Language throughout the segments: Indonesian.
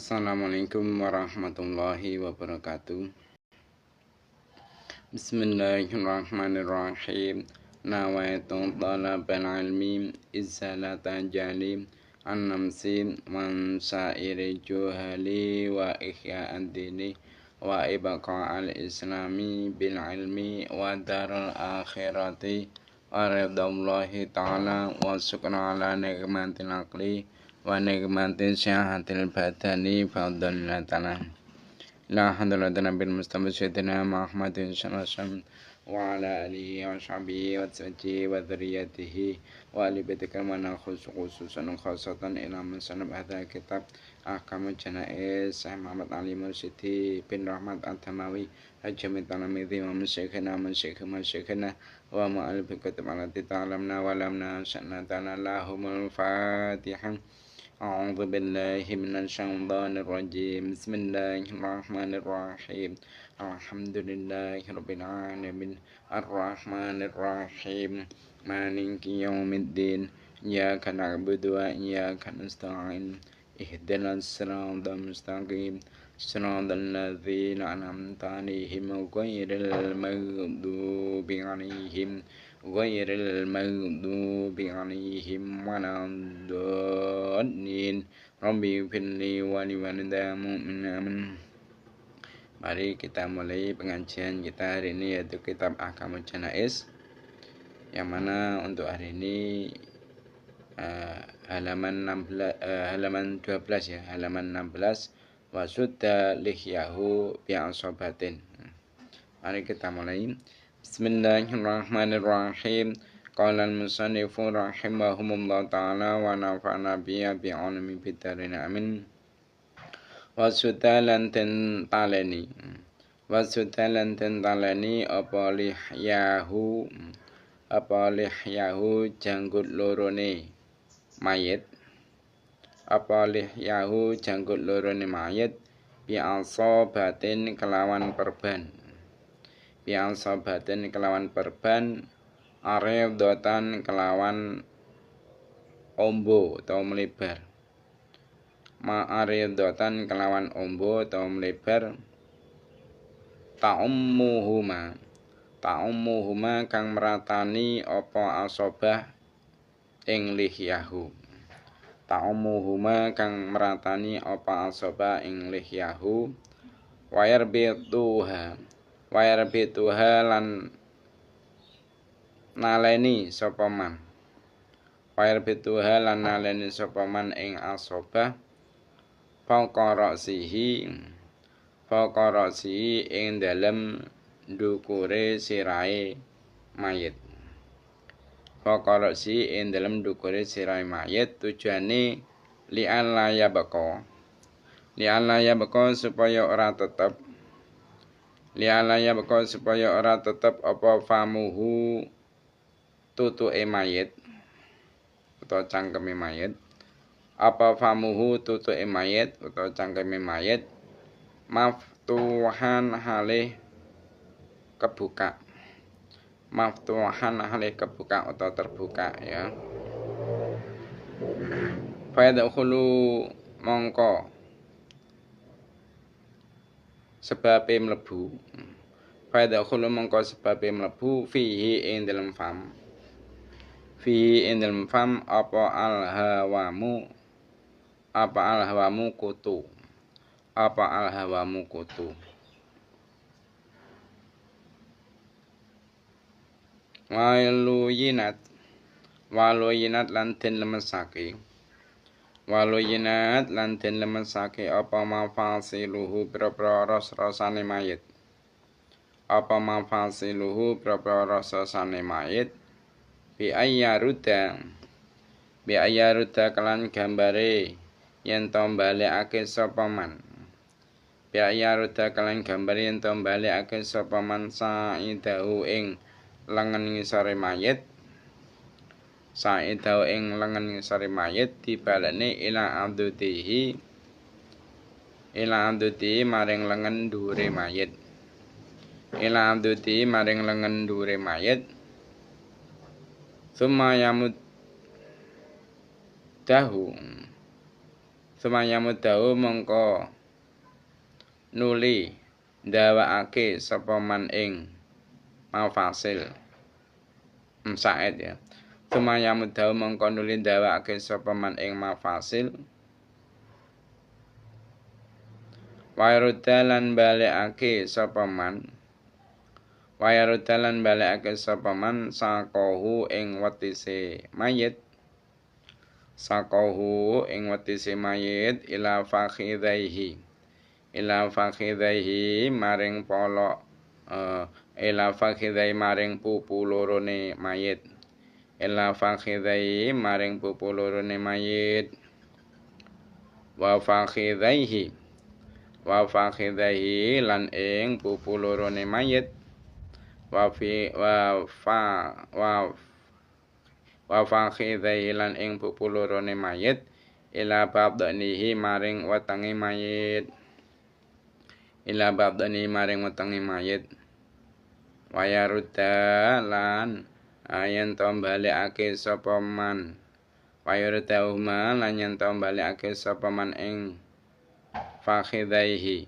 Assalamualaikum warahmatullahi wabarakatuh. Bismillahirrahmanirrahim. Nawaitu talabal ilmi izalata jalim an-namsi man sa'iri juhali wa ihya'ad dini wa ibaqa'al islami bil ilmi wa daral akhirati wa ridallahi ta'ala wa syukran ala nikmatil aqli wa nikmatin syahatil badani fadhallatana la hadratana bil mustafa sayyidina Muhammadin sallallahu wa ala alihi wa sahbihi wa sahbihi wa dzurriyyatihi wa ali baitikal mana khususan khasatan ila man sanab hadha kitab ahkamul janaiz Syekh Muhammad Ali Mursidi bin Rahmat At-Tamawi hajjami talamidhi wa masyikhina wa ma'alif kitab alati ta'lamna wa lamna sya'na ta'ala lahumul fatihah. أعوذ بالله من الشيطان الرجيم بسم الله الرحمن الرحيم الحمد لله رب العالمين الرحمن الرحيم مالك يوم الدين إياك نعبد وإياك نستعين اهدنا الصراط المستقيم صراط الذين أنعمت عليهم غير المغضوب عليهم ولا الضالين Rabbi firli wa liwalidayya mu'min. Mari kita mulai pengajian kita hari ini, yaitu kitab Ahkamul Janaiz, yang mana untuk hari ini halaman 12 ya, halaman 16 wasudda lihyahu bi'asobatin. Mari kita mulai. Bismillahirrahmanirrahim. Qala al-musannifu rahimahumullah ta'ala wa nafa'na biya bi'alami bidarin amin. Wasutalan tentaleni apa lihyahu janggut lorone mayit bi'asobatin kelawan perban aridatan kelawan ombo atau melebar aridatan kelawan ombo atau melebar ta'ummuhuma kang meratani apa asobah ing lihyahu wayar bituha lan naleni sapa man ing asobah faqarasihi ing dalem ndukure sirahe mayit. Tujuane li'alla yabqa supaya ora tetep apa famuhu tutuke mayit utawa cangkeme mayit maftuhan halih kebuka atau terbuka ya. Fayadkhulu mongko sebabe mlebu fihi ing dalem fam apa alhawamu kutu waluyinat lan den lemesake apa mafasiluhu boro rasane mayit bi ayyaruda kelan gambare yen to balekake sapa man sa'idahu ing lengen ngisore mayit dibalekne ila amdutihi maring lengen dhuwure mayit Summa Sumaya mudahu mongko nuli ndawakake sapa man ing mafasil Sa'id ya. Sumaya mudahu mongko nuli ndawakake sapa man ing mafasil Wayrudalan balekake sapa man Wayrudalan balekake sapa man saqahu ing wetise mayit Saqahu ing wetise mayit ila fakhidaihi maring polok ila fakhidai maring pupu lorone mayit ila fakhidai maring pupu lorone mayit wa fakhidaihi lan ing pupu lorone mayit wa fakhidaihi lan ing pupu lorone mayit ila babdanihi maring wetenge mayit wayarudda lan ayen to balekake sapa man wayarudahuma lan yen to balekake sapa man ing fakhidaihi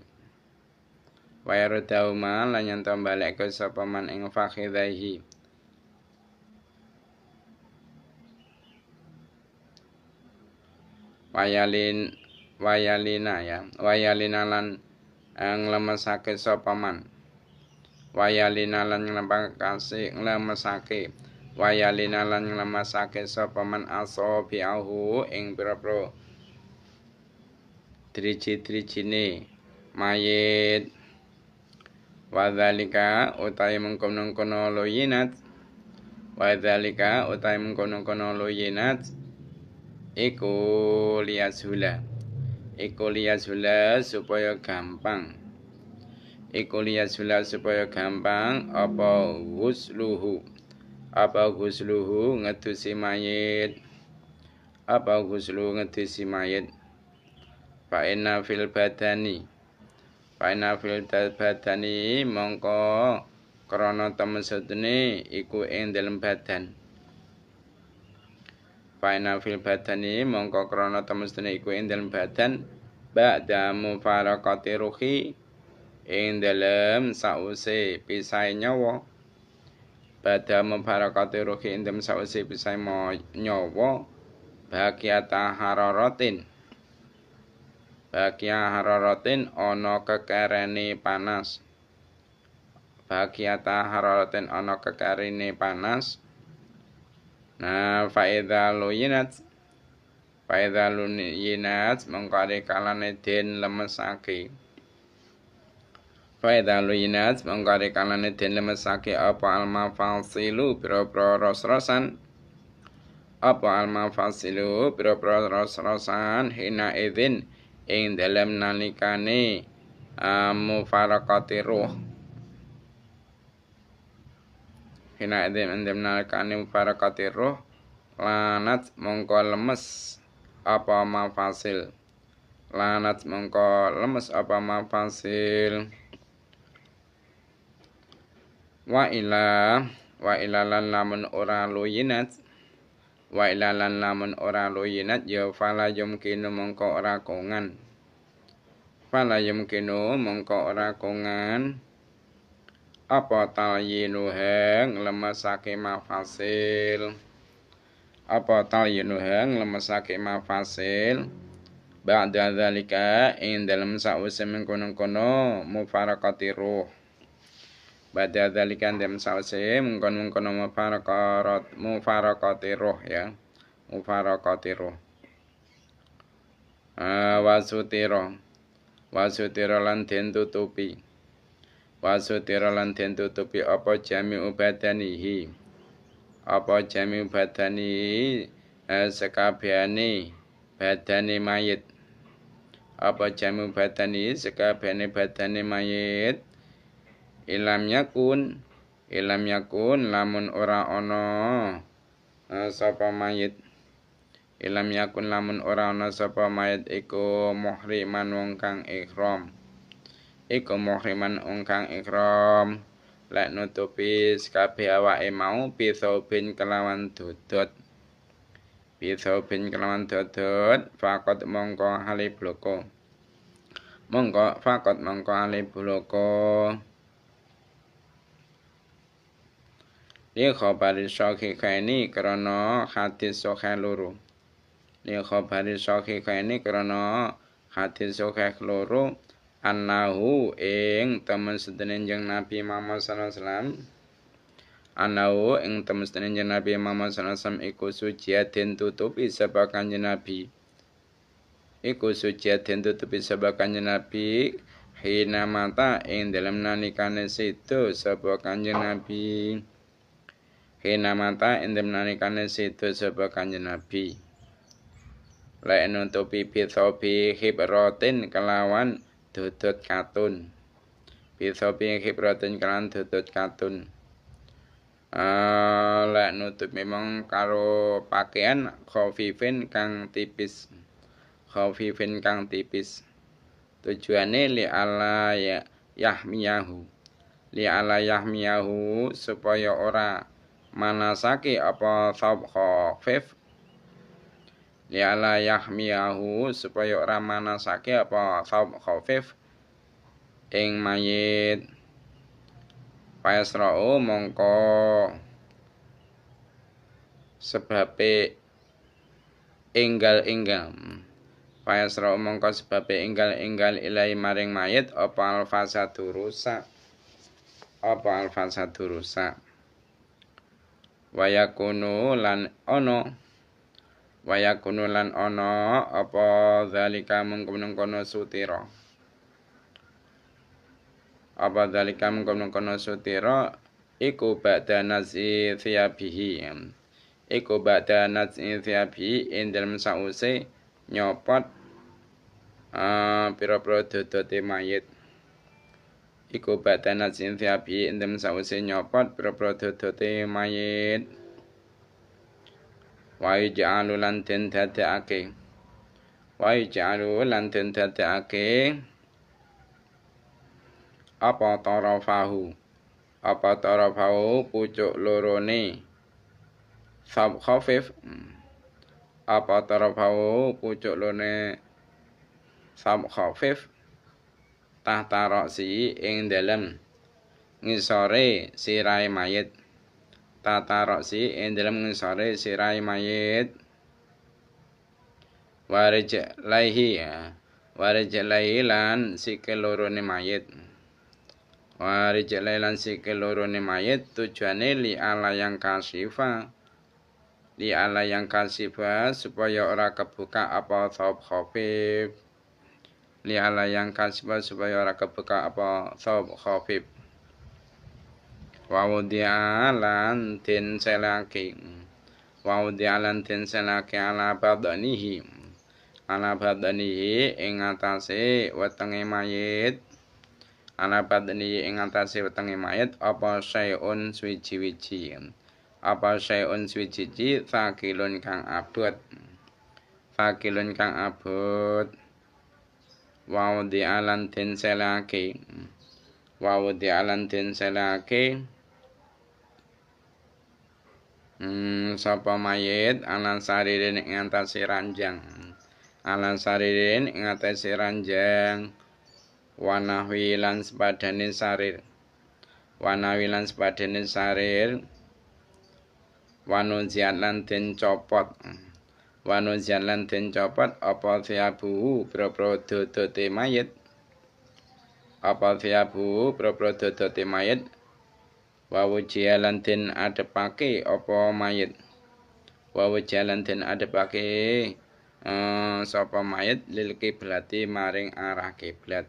wayarudahuma lan yen to balekake sapa man ing fakhidaihi wayalina lan nglemesake sapa man wayalina lan nglemesake sapa man asabi'ahu ing pira-pira driji-drijine mayit wadzalika utahe mengkono-kono loyinat iku liyazula supaya gampang apa ghusluhu ngedusi mayit fa inna fil badani mongko krana temesutune iku ing dalem badan ba'da mufarakati ruhi ing dalem sause pisahe nyawa baqiata hararatin ana kekerene panas nah faidha luyinat mengkari kalane den lemesake apa al-mafasilu biro-biro ros-rosan hina idzin ing dalem nalikane mufarakati ruh lanat mongko lemes apa mafasil wa ila lan lamun ora luyinat ya fala yumkinu mongko ora kongan apa talyinuheng lemesake mafasil ba'da dzalika ing dalem sause mengkono-kono mufarakati ruh mufarakati ruh wasutira lan den tutupi apa jami'u badanihi sekabehane badane mayit ilam yakun lamun ora ana sapa mayit iku muhriman wong kang ihram lek nutupi kabeh awake mau bisobin kelawan dodot Bithobin kelawan dodot fakot mongko hale bloko mongko fakot mongko hale bloko li khabari sahikaini krana hadis sahih loro li khabari sahikaini krana hadis sahih loro annahu ing temen sedene jeneng Nabi Muhammad sallallahu alaihi wasallam annahu ing temen sedene jeneng Nabi Muhammad sallallahu alaihi wasallam iku suci den tutupi sebab kanjeng Nabi iku suci den tutupi sebab kanjeng Nabi hina mata ing dalem nalikane sedo sebab kanjeng Nabi hina mata ing dalem nalikane sedo sebab kanjeng Nabi lek nutupi bithobi hibratin kelawan dodot katun bithobi hibratin kelawan dodot katun lek nutup memang karo pakaian khafifin kang tipis khafifin kang tipis tujuane li ala yahmiyahu li ala yahmiyahu supaya ora manasake apa thawb khafif li ala yahmiyahu supaya ora manasake apa thawb khafif ing mayit Paesra'u mongko sebabe enggal-enggal Paesra'u mongko sebabe enggal-enggal ilahi maring mayit apa alfasadu rusak wayakunu lan ono apa zalika mengkono sutira apa zalika mengkono sutira iku ba'da naz'i thiyabihi ing dalem sause nyopot pira-pira dodote mayit iku ba'da naz'i thiyabihi ing dalem sause nyopot pira-pira dodote mayit wa yaj'alu lan den dadekake apa tarafahu pucuk lorone thawb khafif apa tarafahu pucuk lorone thawb khafif tahta ra'si ing dalem ngisore sirahe mayit tata roksi ing dalem ngisore sirahe mayit warijlaihi lan sikil lorone mayit tujuane li ala yang kasifa supaya ora kebuka apa thawb khafif Wawudi'a lan den selake ala badanihi ing atase wetenge mayit apa syai'un swiji-wiji fakilun kang abot wawudi'a lan den selake sapa mayit alan saririn ing atase ranjang wanawi lan sepadane sarir wanuzian lan den copot apa thiabu propro dodote mayit wawujialan den adepake apa mayit sapa mayit lil kiblati maring arah kiblat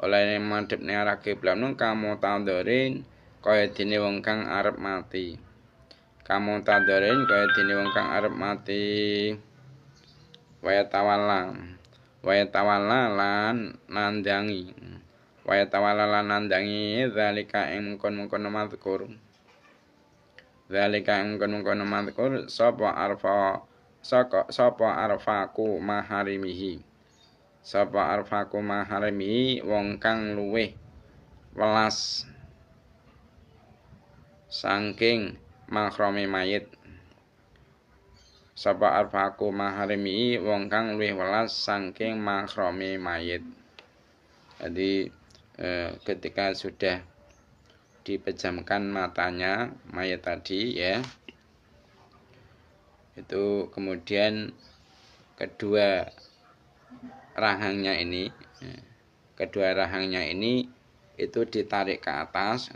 oleh madhepne arah kiblat nang kamu tandorin kaya dene wong kang arep mati waya tawalla lan nandangi zalika ing mengkon mazkur sapa arfaku maharimihi wong kang luweh welas saking mahrami mayit. Sapa arfaku maharimi wong kang luwih welas saking mahrami mayit. Jadi ketika sudah dipejamkan matanya mayat tadi ya, itu kemudian kedua rahangnya ini itu ditarik ke atas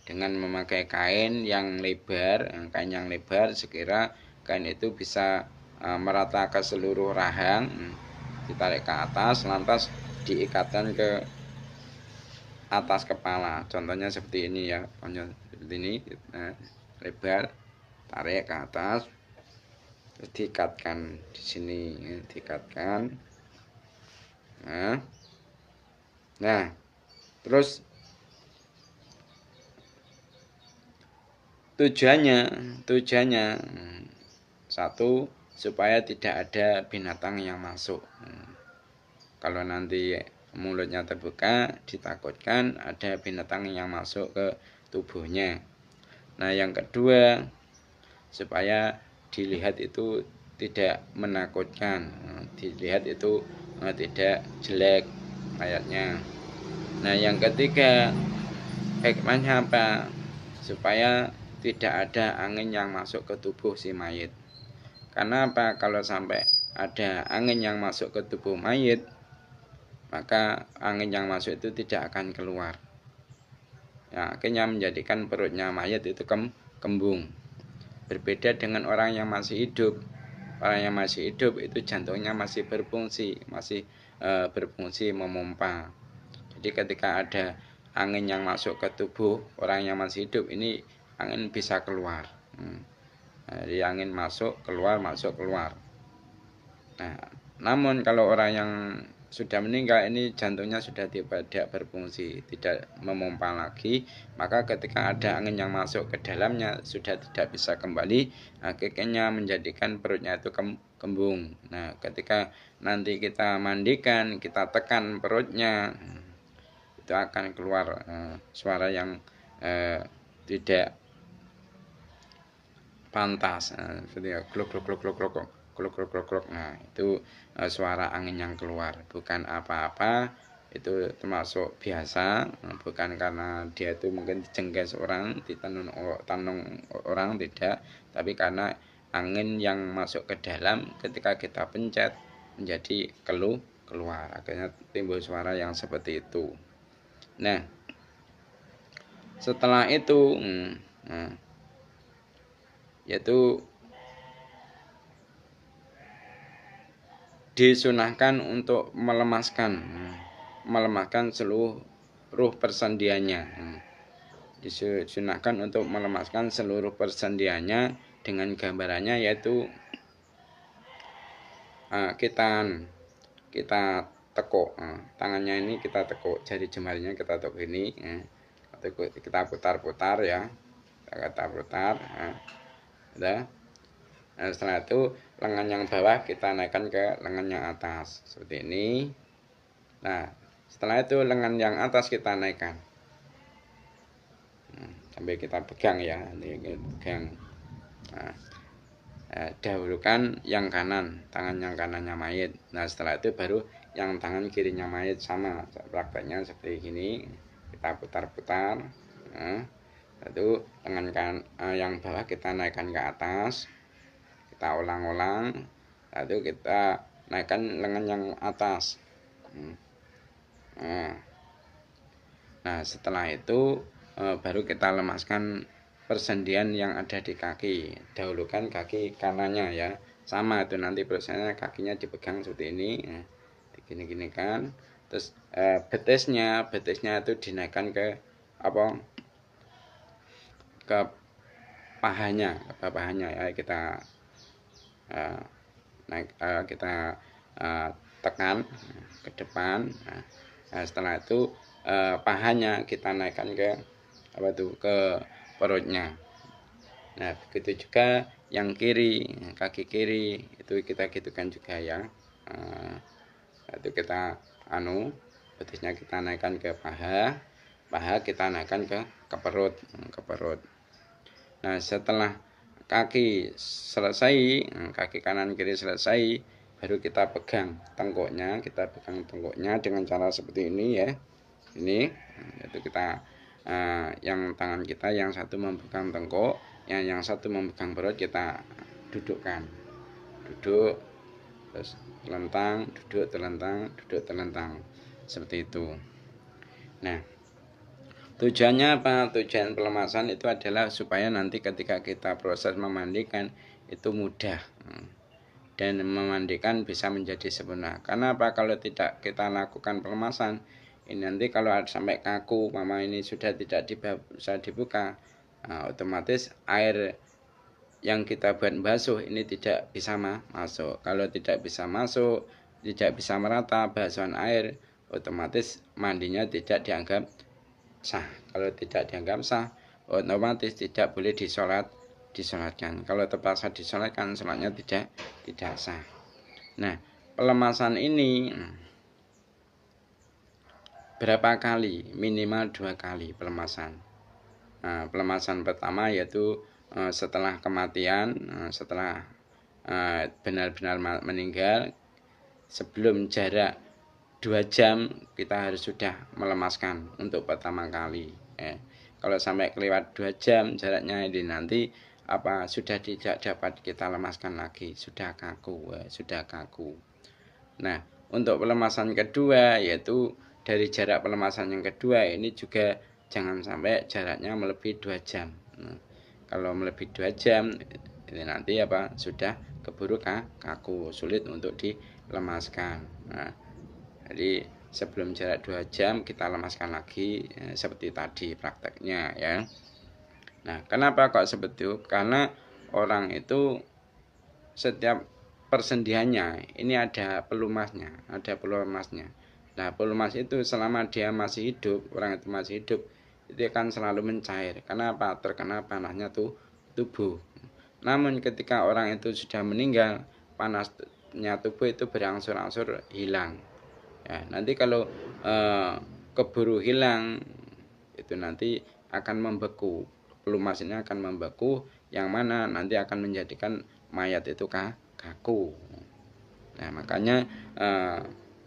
dengan memakai kain yang lebar sekira kain itu bisa merata ke seluruh rahang, ditarik ke atas lantas diikatkan ke atas kepala. Contohnya seperti ini ya, seperti ini, lebar, tarik ke atas, terus diikatkan di sini, diikatkan. Nah, terus tujuannya satu, supaya tidak ada binatang yang masuk. Kalau nanti mulutnya terbuka, ditakutkan ada binatang yang masuk ke tubuhnya. Nah, yang kedua, supaya dilihat itu tidak menakutkan, dilihat itu tidak jelek mayatnya. Nah, yang ketiga, hikmahnya apa? Supaya tidak ada angin yang masuk ke tubuh si mayit. Karena apa? Kalau sampai ada angin yang masuk ke tubuh mayit, maka angin yang masuk itu tidak akan keluar. Ya, akhirnya menjadikan perutnya mayat itu kembung. Berbeda dengan orang yang masih hidup. Orang yang masih hidup itu jantungnya masih berfungsi, berfungsi memompa. Jadi ketika ada angin yang masuk ke tubuh orang yang masih hidup, ini angin bisa keluar. Jadi angin masuk keluar. Nah, namun kalau orang yang sudah meninggal ini jantungnya sudah tidak berfungsi, tidak memompa lagi, maka ketika ada angin yang masuk ke dalamnya sudah tidak bisa kembali, akhirnya menjadikan perutnya itu kembung. Nah, ketika nanti kita mandikan, kita tekan perutnya, itu akan keluar suara yang tidak pantas, seperti gluk. Nah, itu suara angin yang keluar, bukan apa-apa, itu termasuk biasa, bukan karena dia itu mungkin dijengges orang, ditanung orang, tidak, tapi karena angin yang masuk ke dalam ketika kita pencet menjadi keluar, akhirnya timbul suara yang seperti itu. Nah, setelah itu yaitu disunahkan untuk melemaskan seluruh persendiannya. Disunahkan untuk melemaskan seluruh persendiannya dengan gambarannya yaitu kita tekuk tangannya ini, kita tekuk jari jemarinya, kita tekuk ini, kita putar-putar ya, kita putar. Nah, setelah itu lengan yang bawah kita naikkan ke lengan yang atas seperti ini. Nah, setelah itu lengan yang atas kita naikkan sambil kita pegang ya, pegang. Nah, dahulukan yang kanan, tangan yang kanannya mayit. Nah, setelah itu baru yang tangan kirinya mayit, sama prakteknya seperti ini, kita putar-putar. Nah, itu lengan yang bawah kita naikkan ke atas, kita ulang-ulang, lalu kita naikkan lengan yang atas. Nah, setelah itu baru kita lemaskan persendian yang ada di kaki. Dahulukan kaki kanannya ya, sama itu nanti prosesnya, kakinya dipegang seperti ini, digini-gini kan. Terus betisnya itu dinaikkan ke pahanya ya, kita kita tekan ke depan. Nah, setelah itu pahanya kita naikkan ke ke perutnya. Nah, begitu juga yang kiri, kaki kiri itu kita gitukan juga ya. Itu kita betisnya kita naikkan ke paha. paha kita naikkan ke perut, Nah, setelah kaki selesai, kaki kanan kiri selesai, baru kita pegang tengkuknya, dengan cara seperti ini ya. Ini itu kita yang tangan kita yang satu memegang tengkuk, yang satu memegang perut, kita dudukkan. Duduk terus telentang, duduk telentang, seperti itu. Nah, tujuannya apa? Tujuan pelemasan itu adalah supaya nanti ketika kita proses memandikan itu mudah dan memandikan bisa menjadi sempurna. Karena apa? Kalau tidak kita lakukan pelemasan, ini nanti kalau sampai kaku, mama ini sudah tidak bisa dibuka, otomatis air yang kita buat basuh ini tidak bisa masuk. Kalau tidak bisa masuk, tidak bisa merata basuhan air, otomatis mandinya tidak dianggap sah. Kalau tidak dianggap sah, otomatis tidak boleh disolatkan. Kalau terpaksa disolatkan, sholatnya tidak sah. Nah, pelemasan ini berapa kali? Minimal 2 kali pelemasan. Nah, pelemasan pertama yaitu setelah kematian, setelah benar-benar meninggal, sebelum jarak 2 jam kita harus sudah melemaskan untuk pertama kali. Kalau sampai kelewat 2 jam jaraknya ini nanti sudah tidak dapat kita lemaskan lagi, sudah kaku. Nah, untuk pelemasan kedua yaitu dari jarak pelemasan yang kedua ini juga jangan sampai jaraknya melebihi 2 jam. Kalau melebihi 2 jam ini nanti sudah keburu kaku, sulit untuk dilemaskan. Nah, jadi sebelum jarak 2 jam kita lemaskan lagi seperti tadi prakteknya ya. Nah, kenapa kok seperti itu? Karena orang itu setiap persendiannya ini ada pelumasnya. Nah, pelumas itu selama dia masih hidup, orang itu masih hidup, itu akan selalu mencair. Kenapa? Terkena panasnya tubuh. Namun ketika orang itu sudah meninggal, panasnya tubuh itu berangsur-angsur hilang. Ya, nanti kalau keburu hilang, itu nanti akan membeku. Pelumas ini akan membeku, yang mana nanti akan menjadikan mayat itu kaku. Nah, makanya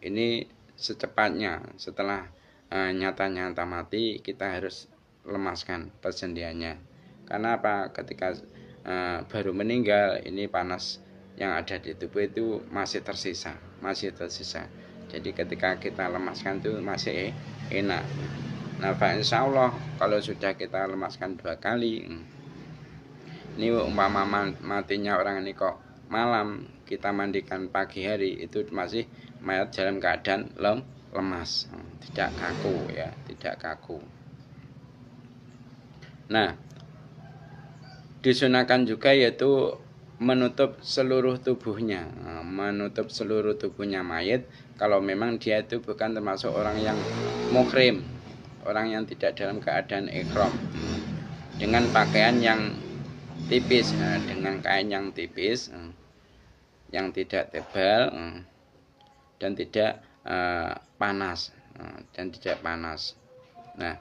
ini secepatnya setelah nyata-nyata mati kita harus lemaskan persendiannya. Karena apa? Ketika baru meninggal ini panas yang ada di tubuh itu masih tersisa. Jadi ketika kita lemaskan itu masih enak. Nah, insya Allah kalau sudah kita lemaskan 2 kali, ini umpama matinya orang ini kok malam, kita mandikan pagi hari, itu masih mayat dalam keadaan lemas, tidak kaku ya, tidak kaku. Nah, disunahkan juga yaitu menutup seluruh tubuhnya mayat kalau memang dia itu bukan termasuk orang yang muhrim, orang yang tidak dalam keadaan ihram, dengan pakaian yang tipis, dengan kain yang tipis, yang tidak tebal dan tidak panas. Nah,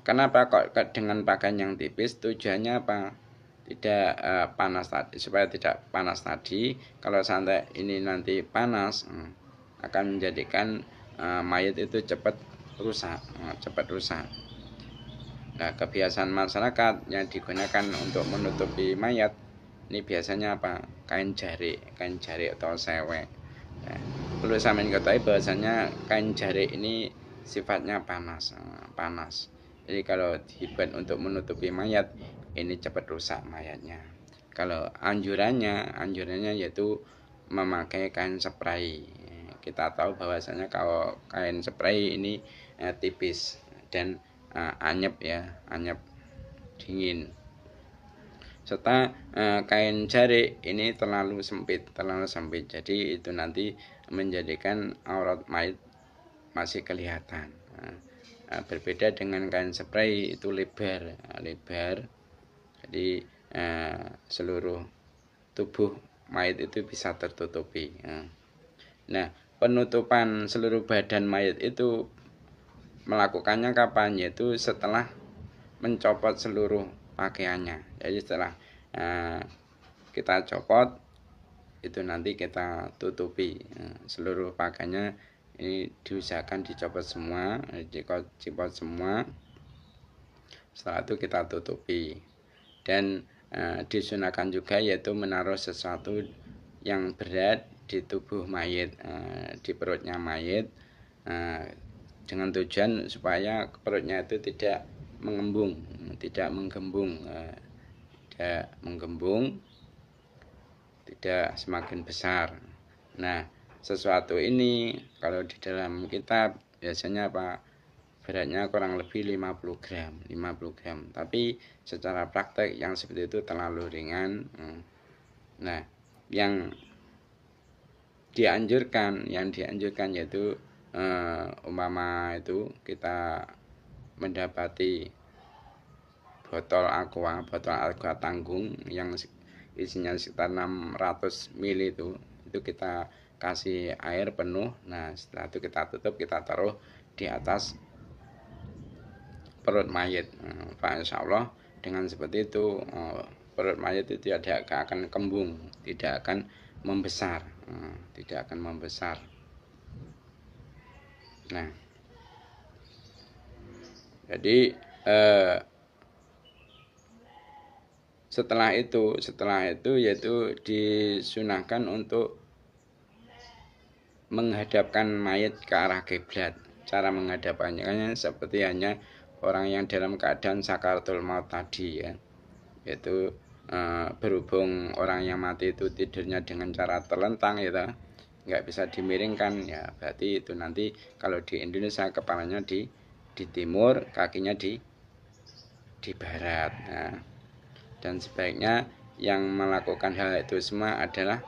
kenapa kok dengan pakaian yang tipis? Tujuannya apa? Tidak panas tadi, supaya tidak panas tadi. Kalau sampai ini nanti panas, akan menjadikan mayat itu cepat rusak. Nah, kebiasaan masyarakat yang digunakan untuk menutupi mayat ini biasanya apa? Kain jarik atau sewek. Nah, perlu sampeyan ketahui bahwasanya kain jarik ini sifatnya panas. Jadi kalau dibuat untuk menutupi mayat ini cepat rusak mayatnya. Kalau anjurannya yaitu memakai kain spray. Kita tahu bahwasanya kalau kain spray ini tipis dan anyep dingin. Serta kain jarik ini terlalu sempit. Jadi itu nanti menjadikan aurat mayat masih kelihatan. Berbeda dengan kain spray itu lebar. Jadi seluruh tubuh mayat itu bisa tertutupi. Nah, penutupan seluruh badan mayat itu melakukannya kapan? Yaitu setelah mencopot seluruh pakaiannya. Jadi setelah kita copot itu nanti kita tutupi seluruh pakaiannya. Ini diusahakan dicopot semua, dicopot semua. Setelah itu kita tutupi. Dan disunahkan juga yaitu menaruh sesuatu yang berat di tubuh mayit, di perutnya mayit, dengan tujuan supaya perutnya itu tidak mengembung, tidak menggembung, tidak semakin besar. Nah, sesuatu ini kalau di dalam kitab biasanya beratnya kurang lebih 50 gram. Tapi secara praktek yang seperti itu terlalu ringan. Nah, yang dianjurkan yaitu umpama itu kita mendapati botol aqua tanggung yang isinya sekitar 600 ml itu kita kasih air penuh. Nah, setelah itu kita tutup, kita taruh di atas perut mayit. Insya Allah dengan seperti itu perut mayit itu tidak akan kembung, tidak akan membesar, Nah, jadi setelah itu yaitu disunahkan untuk menghadapkan mayit ke arah kiblat. Cara menghadapkannya seperti hanya orang yang dalam keadaan sakaratul maut tadi ya, yaitu berhubung orang yang mati itu tidurnya dengan cara terlentang gitu, nggak bisa dimiringkan ya, berarti itu nanti kalau di Indonesia kepalanya di timur, kakinya di barat. Nah, dan sebaiknya yang melakukan hal itu semua adalah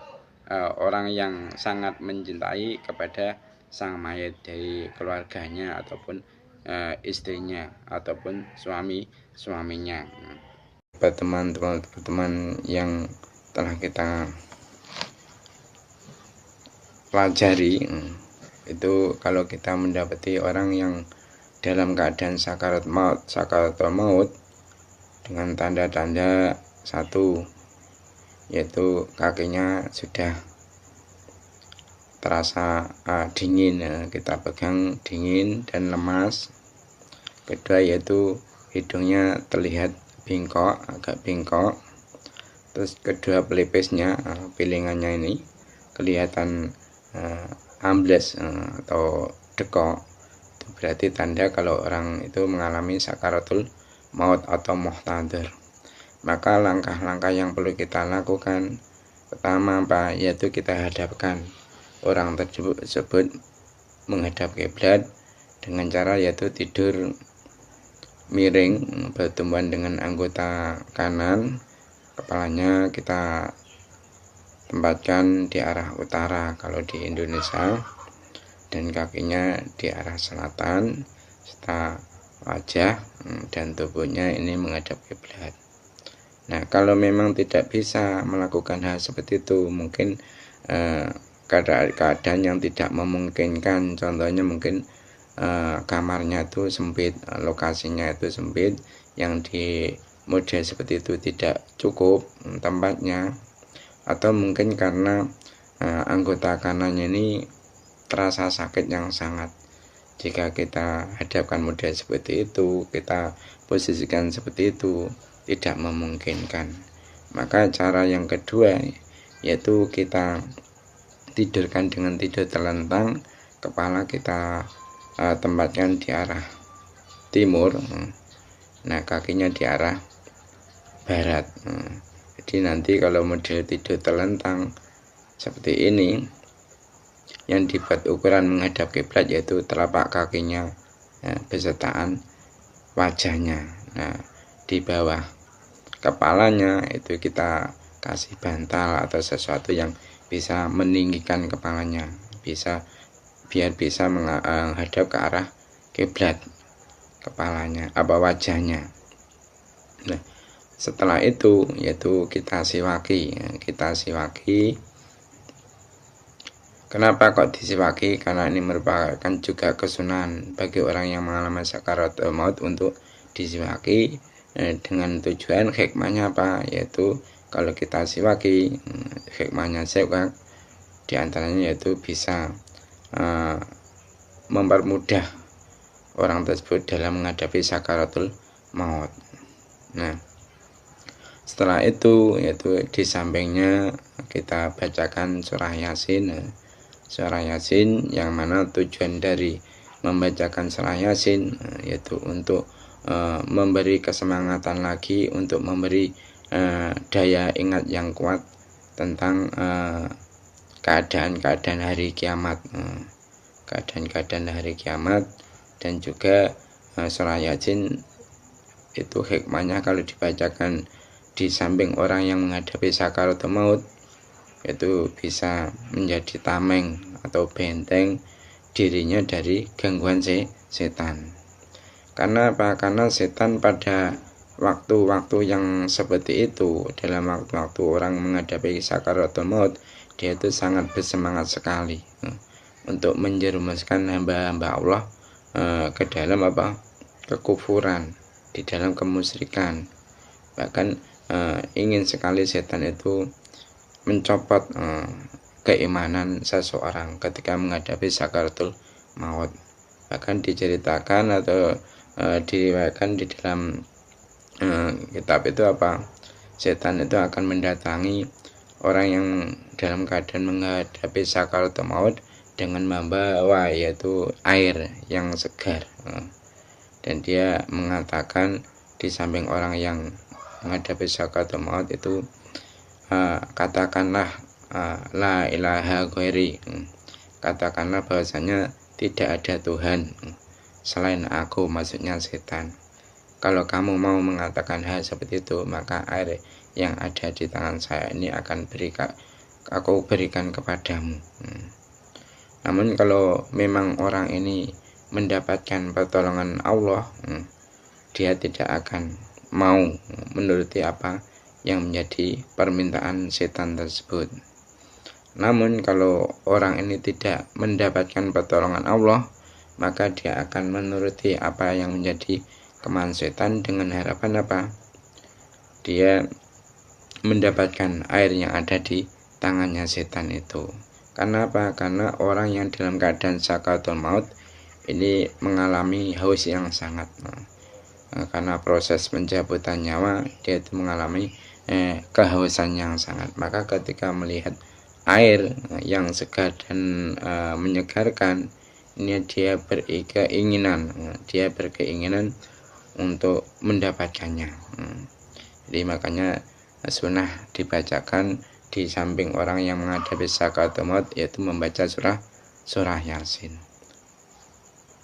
orang yang sangat mencintai kepada sang mayit dari keluarganya ataupun istrinya ataupun suaminya. Teman-teman yang telah kita pelajari itu, kalau kita mendapati orang yang dalam keadaan sakaratul maut dengan tanda-tanda satu, yaitu kakinya sudah terasa dingin, kita pegang dingin dan lemas. Kedua yaitu hidungnya terlihat agak bengkok. Terus kedua pelipisnya, pilingannya ini kelihatan ambles atau dekok. Itu berarti tanda kalau orang itu mengalami sakaratul maut atau muhtadir. Maka langkah-langkah yang perlu kita lakukan pertama yaitu kita hadapkan orang tersebut menghadap kiblat dengan cara yaitu tidur miring bertumbuhan dengan anggota kanan, kepalanya kita tempatkan di arah utara kalau di Indonesia, dan kakinya di arah selatan, serta wajah dan tubuhnya ini menghadap kiblat. Nah, kalau memang tidak bisa melakukan hal seperti itu, mungkin keadaan yang tidak memungkinkan, contohnya mungkin kamarnya itu sempit, lokasinya itu sempit, yang di model seperti itu tidak cukup tempatnya, atau mungkin karena anggota kanannya ini terasa sakit yang sangat. Jika kita hadapkan model seperti itu, kita posisikan seperti itu, tidak memungkinkan. Maka cara yang kedua yaitu kita tidurkan dengan tidur terlentang, kepala kita tempatkan di arah timur, nah kakinya di arah barat. Jadi nanti kalau model tidur terlentang seperti ini, yang dibuat ukuran menghadap kiblat yaitu telapak kakinya besertaan wajahnya. Nah, di bawah kepalanya itu kita kasih bantal atau sesuatu yang bisa meninggikan kepalanya, biar bisa menghadap ke arah kiblat kepalanya wajahnya. Nah, setelah itu yaitu kita siwaki Kenapa kok disiwaki? Karena ini merupakan juga kesunahan bagi orang yang mengalami sakaratul maut untuk disiwaki, dengan tujuan hikmahnya apa? Yaitu kalau kita siwaki, hikmahnya siwak diantaranya yaitu bisa mempermudah orang tersebut dalam menghadapi sakaratul maut. Nah, setelah itu yaitu di sampingnya kita bacakan surah Yasin. Surah Yasin yang mana tujuan dari membacakan surah Yasin yaitu untuk memberi kesemangatan lagi, untuk memberi daya ingat yang kuat tentang keadaan-keadaan hari kiamat, keadaan-keadaan hari kiamat. Dan juga surah Yasin itu hikmahnya kalau dibacakan di samping orang yang menghadapi sakaratul maut, itu bisa menjadi tameng atau benteng dirinya dari gangguan setan. Karena apa? Karena setan pada waktu-waktu yang seperti itu, dalam waktu-waktu orang menghadapi sakaratul maut, dia itu sangat bersemangat sekali untuk menjerumuskan hamba-hamba Allah ke dalam apa? Kekufuran, di dalam kemusyrikan. Bahkan ingin sekali setan itu mencopot keimanan seseorang ketika menghadapi sakaratul maut. Bahkan diceritakan atau diriwayatkan di dalam kitab itu apa? Setan itu akan mendatangi orang yang dalam keadaan menghadapi sakaratul maut dengan membawa yaitu air yang segar. Dan dia mengatakan di samping orang yang menghadapi sakaratul maut itu, katakanlah la ilaha ghairi, katakanlah bahwasanya tidak ada Tuhan selain aku, maksudnya setan. Kalau kamu mau mengatakan hal seperti itu, maka air yang ada di tangan saya ini akan aku berikan kepadamu. Namun kalau memang orang ini mendapatkan pertolongan Allah, dia tidak akan mau menuruti apa yang menjadi permintaan setan tersebut. Namun kalau orang ini tidak mendapatkan pertolongan Allah, maka dia akan menuruti apa yang menjadi kemauan setan dengan harapan apa? Dia mendapatkan air yang ada di tangannya setan itu. Karena apa? Karena orang yang dalam keadaan sakaratul maut ini mengalami haus yang sangat. Karena proses pencabutan nyawa, dia itu mengalami kehausan yang sangat. Maka ketika melihat air yang segar dan menyegarkan, ini dia berkeinginan untuk mendapatkannya. Jadi makanya sunnah dibacakan di samping orang yang menghadapi sakaratul maut, yaitu membaca surah Yasin.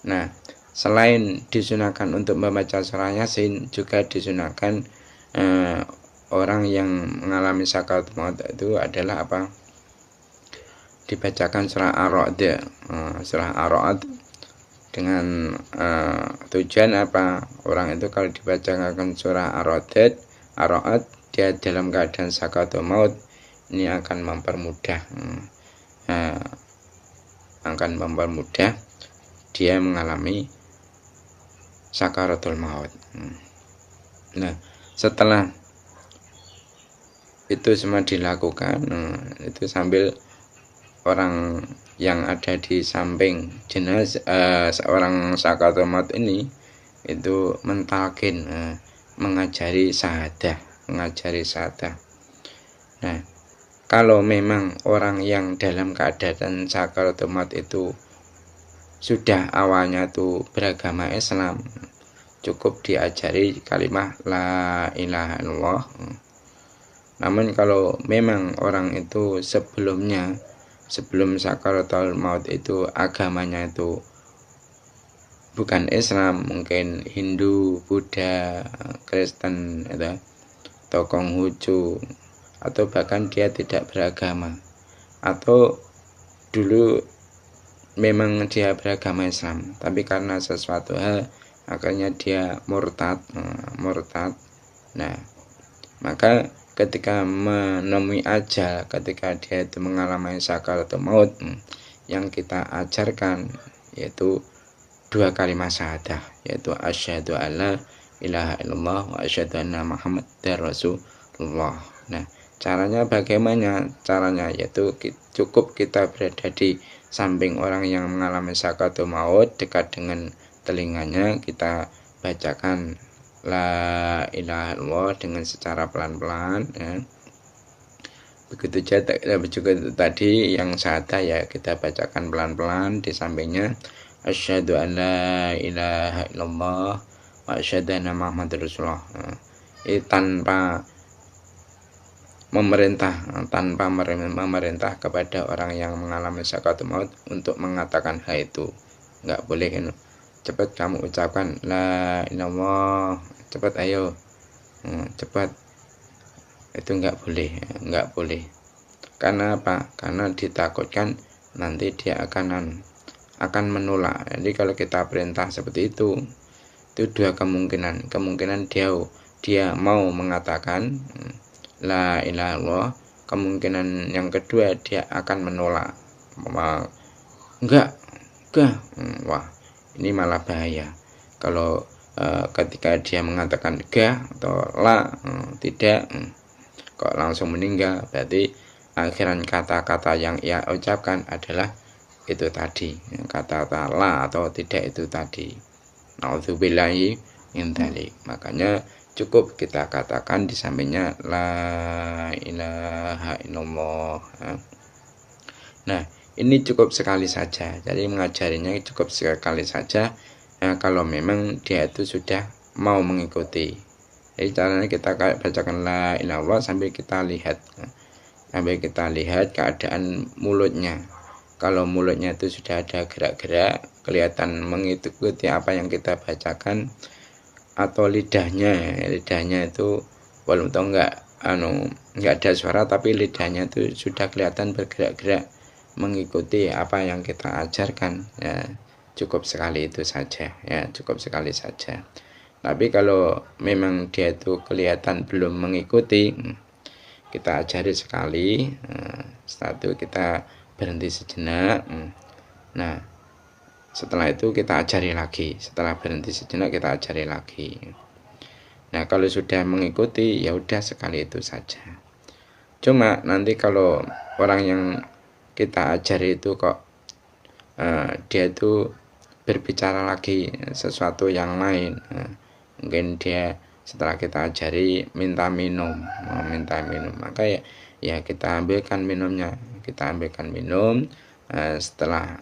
Nah, selain disunahkan untuk membaca surah Yasin, juga disunahkan orang yang mengalami sakaratul maut itu adalah apa? Dibacakan surah Ar-Ra'd dengan tujuan apa? Orang itu kalau dibacakan surah Ar-Ra'd, dia dalam keadaan sakaratul maut, ini akan mempermudah dia mengalami sakaratul maut. Nah, setelah itu semua dilakukan, itu sambil orang yang ada di samping jenazah seorang sakaratul maut ini itu mentalkin, mengajari syahadah. Nah, kalau memang orang yang dalam keadaan sakaratul maut itu sudah awalnya tuh beragama Islam, cukup diajari kalimat la ilaha illallah. Namun kalau memang orang itu sebelum sakaratul maut itu agamanya itu bukan Islam, mungkin Hindu, Buddha, Kristen, atau Konghucu, atau bahkan dia tidak beragama, atau dulu memang dia beragama Islam, tapi karena sesuatu hal akhirnya dia murtad. Nah, maka ketika menemui ajal, ketika dia itu mengalami sakaratul maut, yang kita ajarkan yaitu 2 kalimat syahadah, yaitu asyhadu alla ilaha illallah wa asyhadu anna muhammadar rasulullah. Nah, caranya bagaimana? Caranya yaitu cukup kita berada di samping orang yang mengalami sakaratul maut, dekat dengan telinganya, kita bacakan la ilaha illallah dengan secara pelan-pelan, ya. Begitu juga tadi yang syahadah, ya kita bacakan pelan-pelan di sampingnya, asyhadu an la ilaha illallah wa asyhadu anna muhammadar rasulullah. Ini tanpa memerintah kepada orang yang mengalami sakaratul maut untuk mengatakan hal itu. Enggak boleh, kan? Cepat kamu ucapkan la ilallah, cepat ayo, cepat. Itu enggak boleh. Karena apa? Karena ditakutkan nanti dia akan menolak. Jadi kalau kita perintah seperti itu 2 kemungkinan. Kemungkinan dia mau mengatakan la ilaha illallah, kemungkinan yang kedua dia akan menolak. Enggak. Wah, ini malah bahaya. Kalau ketika dia mengatakan enggak atau la, tidak, kok langsung meninggal, berarti akhiran kata-kata yang ia ucapkan adalah itu tadi, kata-kata la atau tidak itu tadi. Nauzubillahi min dzalik. Makanya cukup kita katakan di sampingnya la ilaha illallah. Nah, ini cukup sekali saja. Jadi mengajarinya cukup sekali saja, kalau memang dia itu sudah mau mengikuti. Jadi caranya kita bacakan la ilaha illallah sambil kita lihat keadaan mulutnya. Kalau mulutnya itu sudah ada gerak-gerak, kelihatan mengikuti apa yang kita bacakan, atau lidahnya itu walaupun enggak ada suara, tapi lidahnya itu sudah kelihatan bergerak-gerak mengikuti apa yang kita ajarkan, ya cukup sekali itu saja, ya cukup sekali saja. Tapi kalau memang dia itu kelihatan belum mengikuti, kita ajari sekali, setelah itu kita berhenti sejenak. Nah, setelah itu kita ajari lagi. Setelah berhenti sejenak kita ajari lagi. Nah, kalau sudah mengikuti, ya udah sekali itu saja. Cuma nanti kalau orang yang kita ajari itu kok dia itu berbicara lagi sesuatu yang lain, mungkin dia setelah kita ajari minta minum, maka ya kita ambilkan minumnya, setelah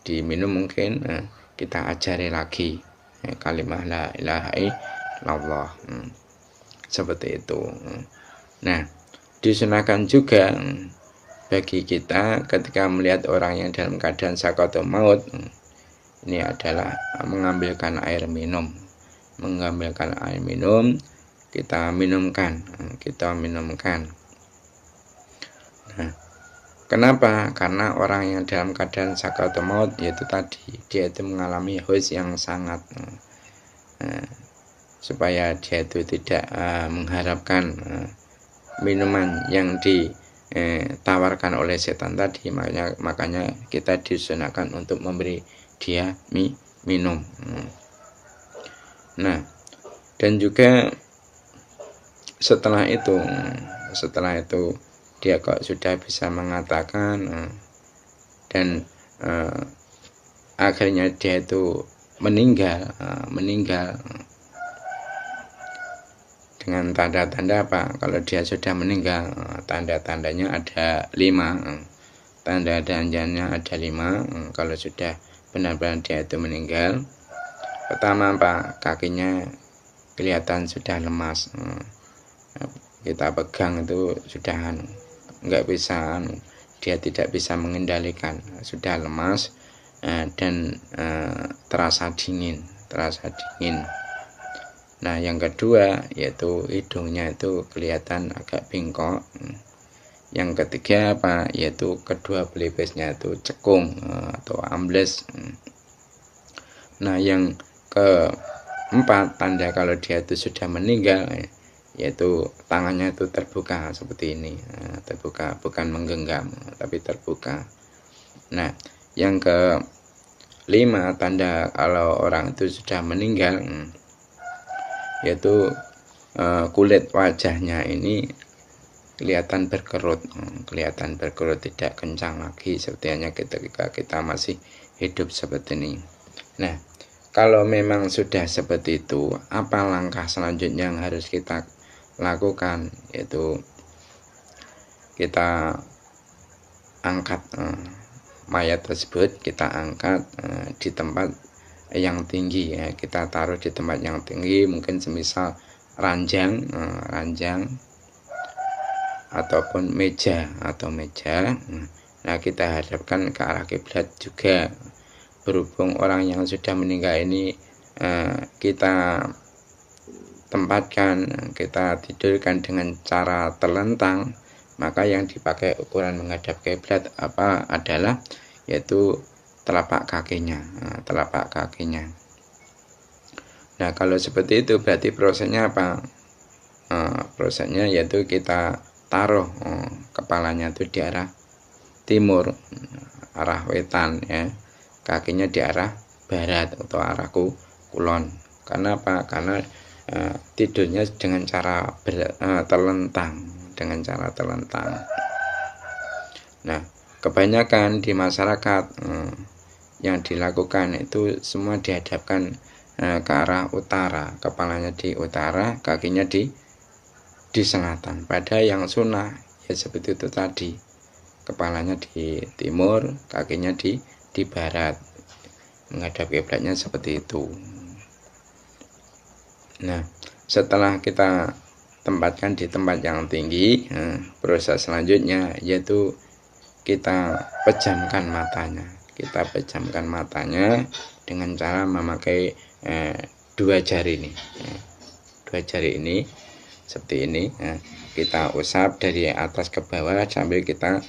diminum mungkin kita ajari lagi kalimat la ilaha illallah, seperti itu. Nah, disunahkan juga bagi kita ketika melihat orang yang dalam keadaan sakaratul maut, ini adalah mengambilkan air minum, kita minumkan. Nah, kenapa? Karena orang yang dalam keadaan sakaratul maut, yaitu tadi dia itu mengalami haus yang sangat, supaya dia itu tidak mengharapkan minuman yang ditawarkan oleh setan tadi, makanya kita disunahkan untuk memberi dia minum. Nah, dan juga setelah itu dia kok sudah bisa mengatakan, dan akhirnya dia itu meninggal dengan tanda-tanda apa? Kalau dia sudah meninggal, tanda-tandanya ada 5. Tanda-tandanya ada 5. Kalau sudah benar-benar dia itu meninggal, pertama apa? Kakinya kelihatan sudah lemas, kita pegang itu sudah nggak bisa, dia tidak bisa mengendalikan, sudah lemas, dan terasa dingin. Nah, yang kedua yaitu hidungnya itu kelihatan agak bengkok. Yang ketiga apa? Yaitu kedua pelipisnya itu cekung atau ambles. Nah, yang keempat tanda kalau dia itu sudah meninggal, yaitu tangannya itu terbuka seperti ini, terbuka, bukan menggenggam tapi terbuka. Nah, yang kelima tanda kalau orang itu sudah meninggal, yaitu kulit wajahnya ini kelihatan berkerut, tidak kencang lagi seperti hanya ketika kita masih hidup seperti ini. Nah, kalau memang sudah seperti itu, apa langkah selanjutnya yang harus kita lakukan? Yaitu kita angkat mayat tersebut, kita angkat di tempat yang tinggi, ya. Kita taruh di tempat yang tinggi, mungkin semisal ranjang ataupun meja. Nah, kita hadapkan ke arah kiblat juga. Berhubung orang yang sudah meninggal ini kita tempatkan, kita tidurkan dengan cara terlentang, maka yang dipakai ukuran menghadap kiblat adalah yaitu telapak kakinya. Nah, kalau seperti itu berarti prosesnya apa? Prosesnya yaitu kita taruh kepalanya itu di arah timur, arah wetan, ya. Kakinya di arah barat atau arah kulon. Karena apa? Karena tidurnya dengan cara terlentang, Nah, kebanyakan di masyarakat yang dilakukan itu semua dihadapkan ke arah utara, kepalanya di utara, kakinya di selatan. Pada yang sunnah ya seperti itu tadi, kepalanya di timur, kakinya di barat, menghadap kiblatnya seperti itu. Nah, setelah kita tempatkan di tempat yang tinggi, proses selanjutnya yaitu kita pejamkan matanya dengan cara memakai dua jari ini seperti ini. Kita usap dari atas ke bawah sambil kita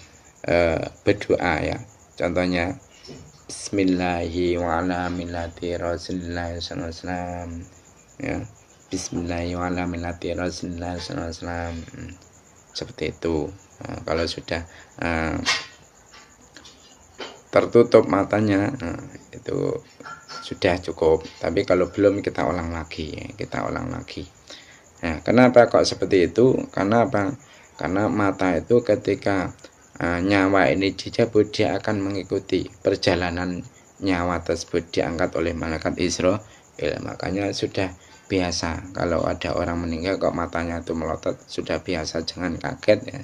berdoa, ya. Contohnya Bismillahirrahmanirrahim, ya. Bismillahirrahmanirrahim, seperti itu. Kalau sudah tertutup matanya, itu sudah cukup. Tapi kalau belum, kita ulang lagi. Nah, kenapa kok seperti itu? Karena apa? Karena mata itu ketika nyawa ini dicabut, dia akan mengikuti perjalanan nyawa tersebut diangkat oleh malaikat Israel. Makanya sudah biasa kalau ada orang meninggal kok matanya itu melotot, sudah biasa, jangan kaget, ya.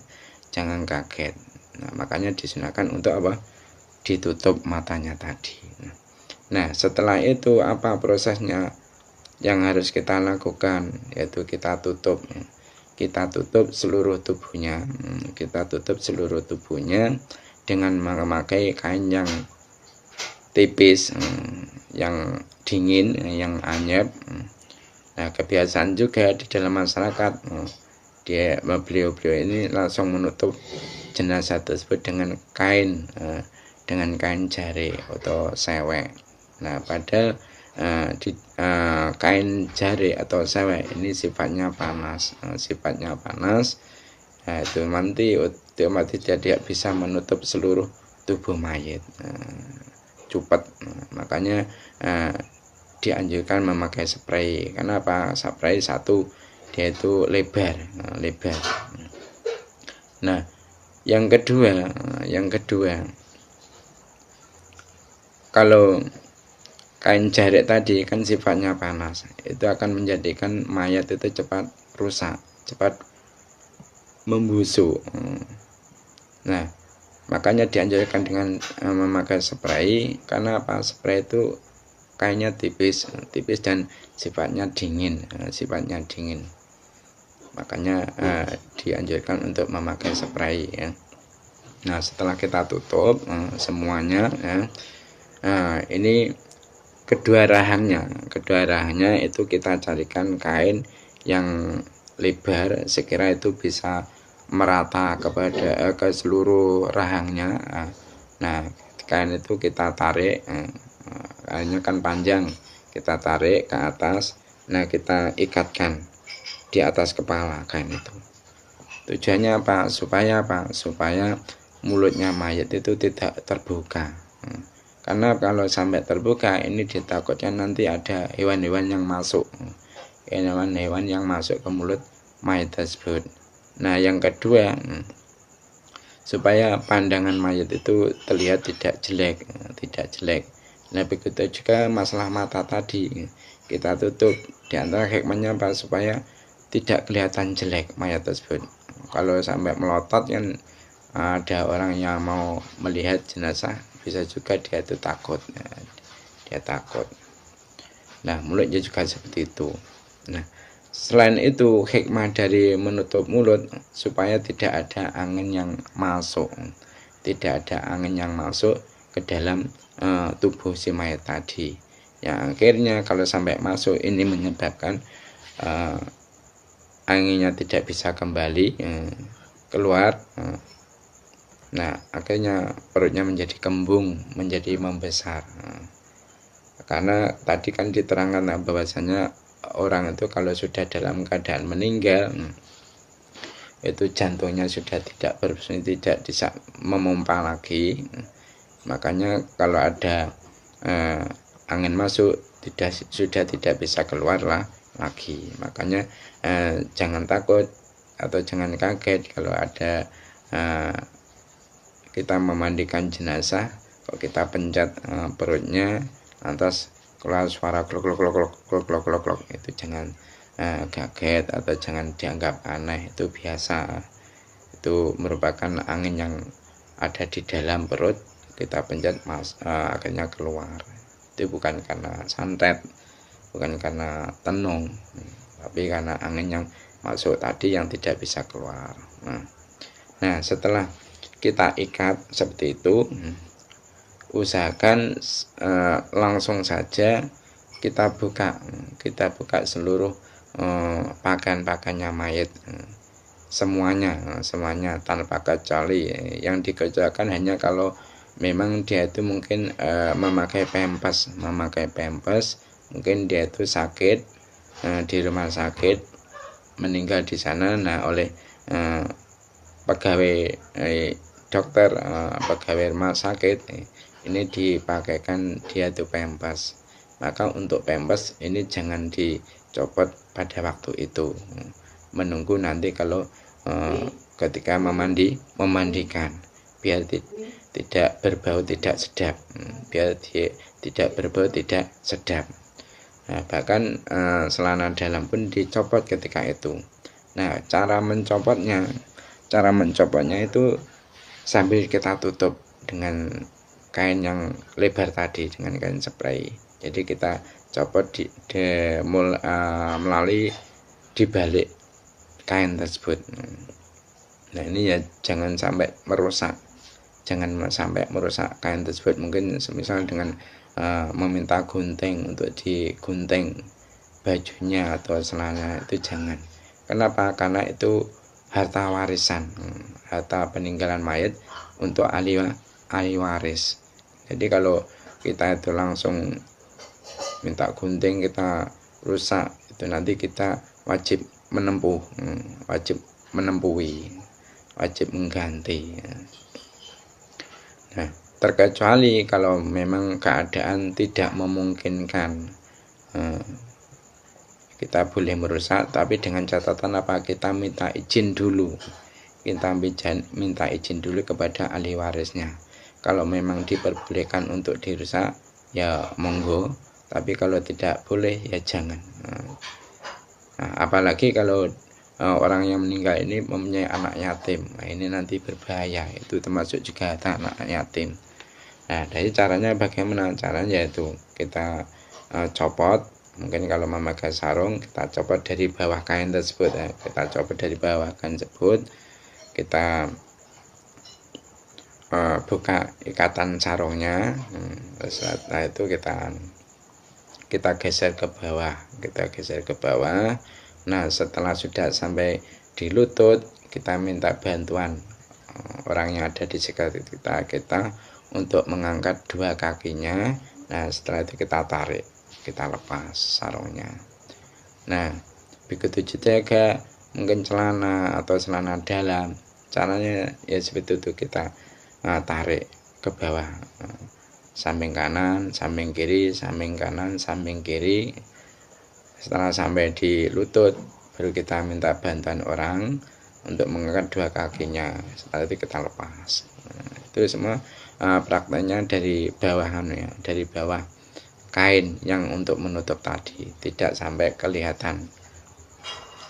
Nah, makanya disunahkan untuk apa? Ditutup matanya tadi. Nah, setelah itu apa prosesnya yang harus kita lakukan? Yaitu kita tutup seluruh tubuhnya. Dengan memakai kain yang tipis, yang dingin, yang anyep. Nah, kebiasaan juga di dalam masyarakat, beliau ini langsung menutup jenazah tersebut dengan kain jari atau sewek. Nah, padahal kain jari atau sewek ini sifatnya panas. Nah, itu nanti otomatis tidak bisa menutup seluruh tubuh mayit, cepat. Makanya dianjurkan memakai spray. Kenapa? Spray satu, dia itu lebar. Nah, yang kedua, kalau kain jarik tadi kan sifatnya panas, itu akan menjadikan mayat itu cepat rusak, cepat membusuk. Nah, makanya dianjurkan dengan memakai spray. Karena apa? Spray itu kainnya tipis dan sifatnya dingin. Makanya dianjurkan untuk memakai spray, ya. Nah, setelah kita tutup semuanya, ya, ini kedua rahangnya itu kita carikan kain yang lebar, sekira itu bisa merata ke seluruh rahangnya. Nah, kain itu kita tarik, kainnya kan panjang, kita tarik ke atas. Nah, kita ikatkan di atas kepala kain itu. Tujuannya apa? Supaya mulutnya mayat itu tidak terbuka. Karena kalau sampai terbuka ini ditakutkan nanti ada hewan-hewan yang masuk. Hewan-hewan yang masuk ke mulut mayat tersebut. Nah, yang kedua, supaya pandangan mayat itu terlihat tidak jelek. Nah, begitu juga masalah mata tadi, kita tutup. Di antara hikmahnya apa? Supaya tidak kelihatan jelek mayat tersebut. Kalau sampai melotot kan ada orang yang mau melihat jenazah, bisa juga dia itu takut. Dia takut. Nah, mulutnya juga seperti itu. Nah, selain itu hikmah dari menutup mulut supaya tidak ada angin yang masuk. Tidak ada angin yang masuk ke dalam tubuh si mayat tadi. Yang akhirnya kalau sampai masuk ini menyebabkan anginnya tidak bisa kembali keluar. Nah, akhirnya perutnya menjadi kembung, menjadi membesar. Karena tadi kan diterangkan bahwasanya orang itu kalau sudah dalam keadaan meninggal, itu jantungnya sudah tidak berfungsi, tidak bisa memompa lagi. Makanya kalau ada angin masuk sudah tidak bisa keluar lagi. Makanya jangan takut atau jangan kaget kalau ada kita memandikan jenazah, kalau kita pencet perutnya lantas keluar suara klok klok, itu jangan kaget atau jangan dianggap aneh, itu biasa. Itu merupakan angin yang ada di dalam perut, kita pencet akhirnya keluar. Itu bukan karena santet, bukan karena tenung, tapi karena angin yang masuk tadi yang tidak bisa keluar. Nah, setelah kita ikat seperti itu, usahakan langsung saja kita buka seluruh pakaian-pakaiannya mayat, semuanya tanpa kecuali. Yang dikecualikan hanya kalau memang dia itu mungkin memakai pampers, mungkin dia itu sakit di rumah sakit, meninggal di sana. Nah, oleh pegawai dokter, pegawai rumah sakit ini dipakaikan dia itu pampers. Maka untuk pampers ini jangan dicopot pada waktu itu, menunggu nanti kalau ketika memandikan, biar tidak berbau tidak sedap, Nah, bahkan celana dalam pun dicopot ketika itu. Nah, cara mencopotnya itu sambil kita tutup dengan kain yang lebar tadi, dengan kain spray. Jadi kita copot melalui dibalik kain tersebut. Nah, ini ya jangan sampai merusak kain tersebut. Mungkin semisal dengan meminta gunting untuk digunting bajunya atau celana, itu jangan. Kenapa? Karena itu harta warisan, harta peninggalan mayat untuk ahli waris. Jadi kalau kita itu langsung minta gunting, kita rusak, itu nanti kita wajib mengganti. Nah, terkecuali kalau memang keadaan tidak memungkinkan, kita boleh merusak, tapi dengan catatan apa? Kita minta izin dulu kepada ahli warisnya. Kalau memang diperbolehkan untuk dirusak, ya monggo, tapi kalau tidak boleh, ya jangan. Nah, apalagi kalau orang yang meninggal ini mempunyai anak yatim, nah, ini nanti berbahaya, itu termasuk juga anak yatim. Nah, dari caranya bagaimana? Caranya yaitu kita copot, mungkin kalau memakai sarung, kita copot dari bawah kain tersebut, kita buka ikatan sarungnya. Setelah itu kita geser ke bawah. Nah, setelah sudah sampai di lutut, kita minta bantuan orang yang ada di sekitar kita untuk mengangkat dua kakinya. Nah, setelah itu kita tarik, kita lepas sarungnya. Nah, Begitu juga mungkin celana atau celana dalam, caranya ya seperti itu, kita tarik ke bawah, samping kanan, samping kiri, samping kanan, samping kiri. Setelah sampai di lutut, baru kita minta bantuan orang untuk mengangkat dua kakinya. Setelah itu kita lepas. Itu semua prakteknya dari bawah ya, dari bawah kain yang untuk menutup tadi, tidak sampai kelihatan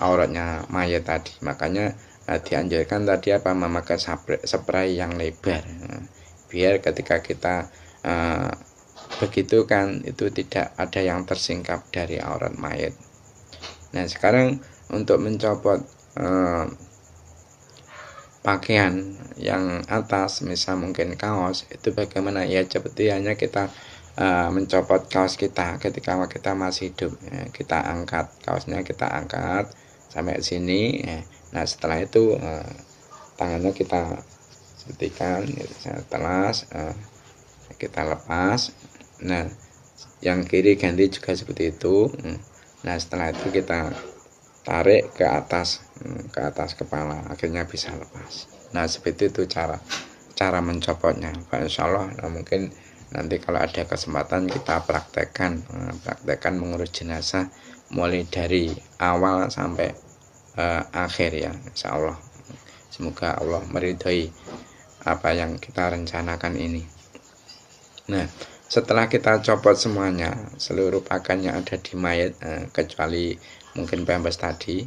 auratnya mayat tadi. Makanya dianjurkan tadi memakai spray yang lebar, biar ketika kita begitu kan itu tidak ada yang tersingkap dari aurat mayat. Nah sekarang untuk mencopot pakaian yang atas, misal mungkin kaos, itu bagaimana ya? Seperti hanya kita mencopot kaos kita ketika kita masih hidup, kita angkat kaosnya, kita angkat sampai sini. Nah setelah itu tangannya kita sepertikan, telas, kita lepas. Nah yang kiri ganti juga seperti itu. Nah setelah itu kita tarik ke atas kepala, akhirnya bisa lepas. Nah seperti itu cara mencopotnya, Insya Allah. Nah mungkin nanti kalau ada kesempatan kita praktekkan mengurus jenazah mulai dari awal sampai akhir ya, Insya Allah. Semoga Allah meridhoi apa yang kita rencanakan ini. Nah setelah kita copot semuanya, seluruh pakaian yang ada di mayat, kecuali mungkin pempes tadi,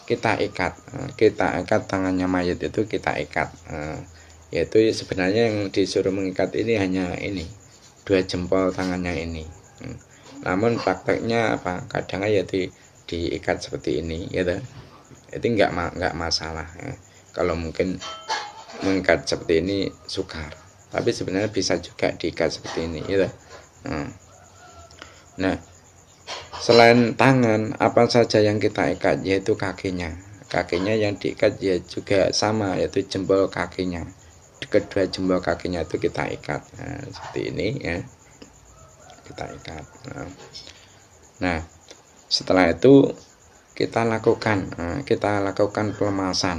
kita ikat tangannya mayat itu, kita ikat, yaitu sebenarnya yang disuruh mengikat ini hanya ini, 2 jempol tangannya ini. Namun prakteknya kadang ya diikat seperti ini gitu. Itu enggak masalah ya. Kalau mungkin mengikat seperti ini sukar, tapi sebenarnya bisa juga diikat seperti ini gitu. Nah selain tangan, apa saja yang kita ikat, yaitu kakinya yang diikat ya juga sama, yaitu jempol kakinya, kedua jempol kakinya itu kita ikat, seperti ini ya, kita ikat. Nah setelah itu kita lakukan pelemasan.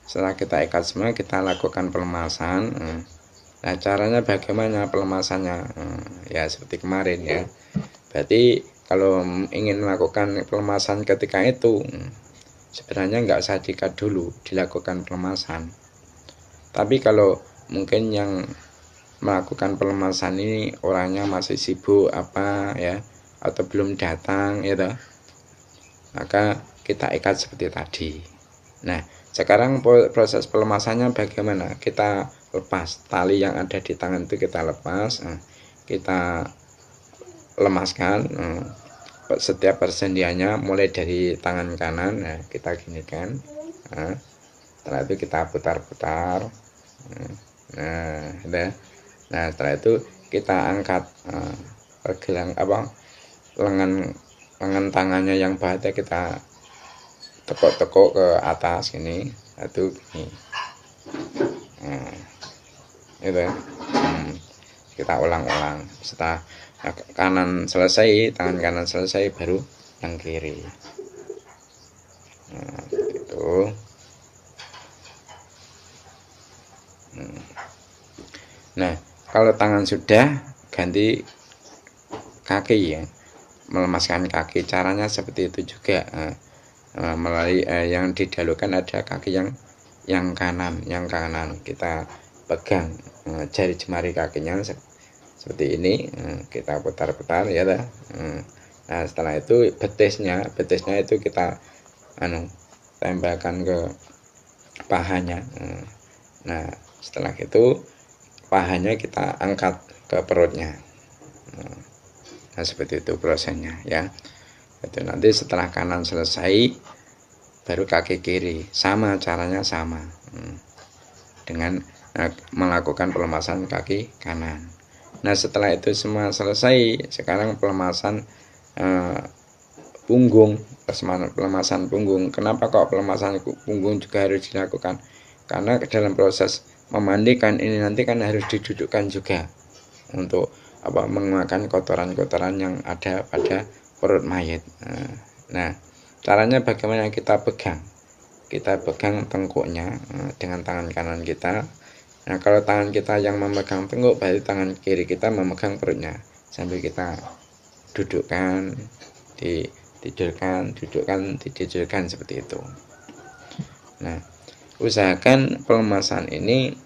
Setelah kita ikat semua, kita lakukan pelemasan. Nah caranya bagaimana pelemasannya? Ya seperti kemarin ya. Berarti kalau ingin melakukan pelemasan ketika itu, sebenarnya nggak usah diikat dulu, dilakukan pelemasan. Tapi kalau mungkin yang melakukan pelemasan ini orangnya masih sibuk ya, atau belum datang gitu, maka kita ikat seperti tadi. Nah sekarang proses pelemasannya bagaimana? Kita lepas tali yang ada di tangan itu, kita lepas, kita lemaskan setiap persendiannya, mulai dari tangan kanan. Nah kita ginikan, setelah itu kita putar-putar. Nah setelah itu kita angkat lengan tangannya yang bawahnya, kita tekuk-tekuk ke atas ini, itu gini. Itu kita ulang-ulang. Setelah kanan selesai, tangan kanan selesai, baru yang kiri. Itu. Nah kalau tangan sudah, ganti kaki ya, melemaskan kaki. Caranya seperti itu juga, melalui yang didahulukan ada kaki yang kanan, kita pegang jari jemari kakinya seperti ini, kita putar-putar ya. Nah setelah itu betisnya itu kita tempelkan ke pahanya. Nah setelah itu pahanya kita angkat ke perutnya. Nah seperti itu prosesnya ya. Itu nanti setelah kanan selesai, baru kaki kiri, sama caranya, sama dengan melakukan pelemasan kaki kanan. Nah setelah itu semua selesai, sekarang pelemasan punggung. Kenapa kok pelemasan punggung juga harus dilakukan? Karena dalam proses memandikan ini nanti kan harus didudukkan juga untuk mengeluarkan kotoran-kotoran yang ada pada perut mayat. Nah Caranya bagaimana? Kita pegang tengkuknya dengan tangan kanan kita. Nah, kalau tangan kita yang memegang tengkuk, berarti tangan kiri kita memegang perutnya, sambil kita dudukkan, ditidurkan seperti itu. Nah, usahakan pelemasan ini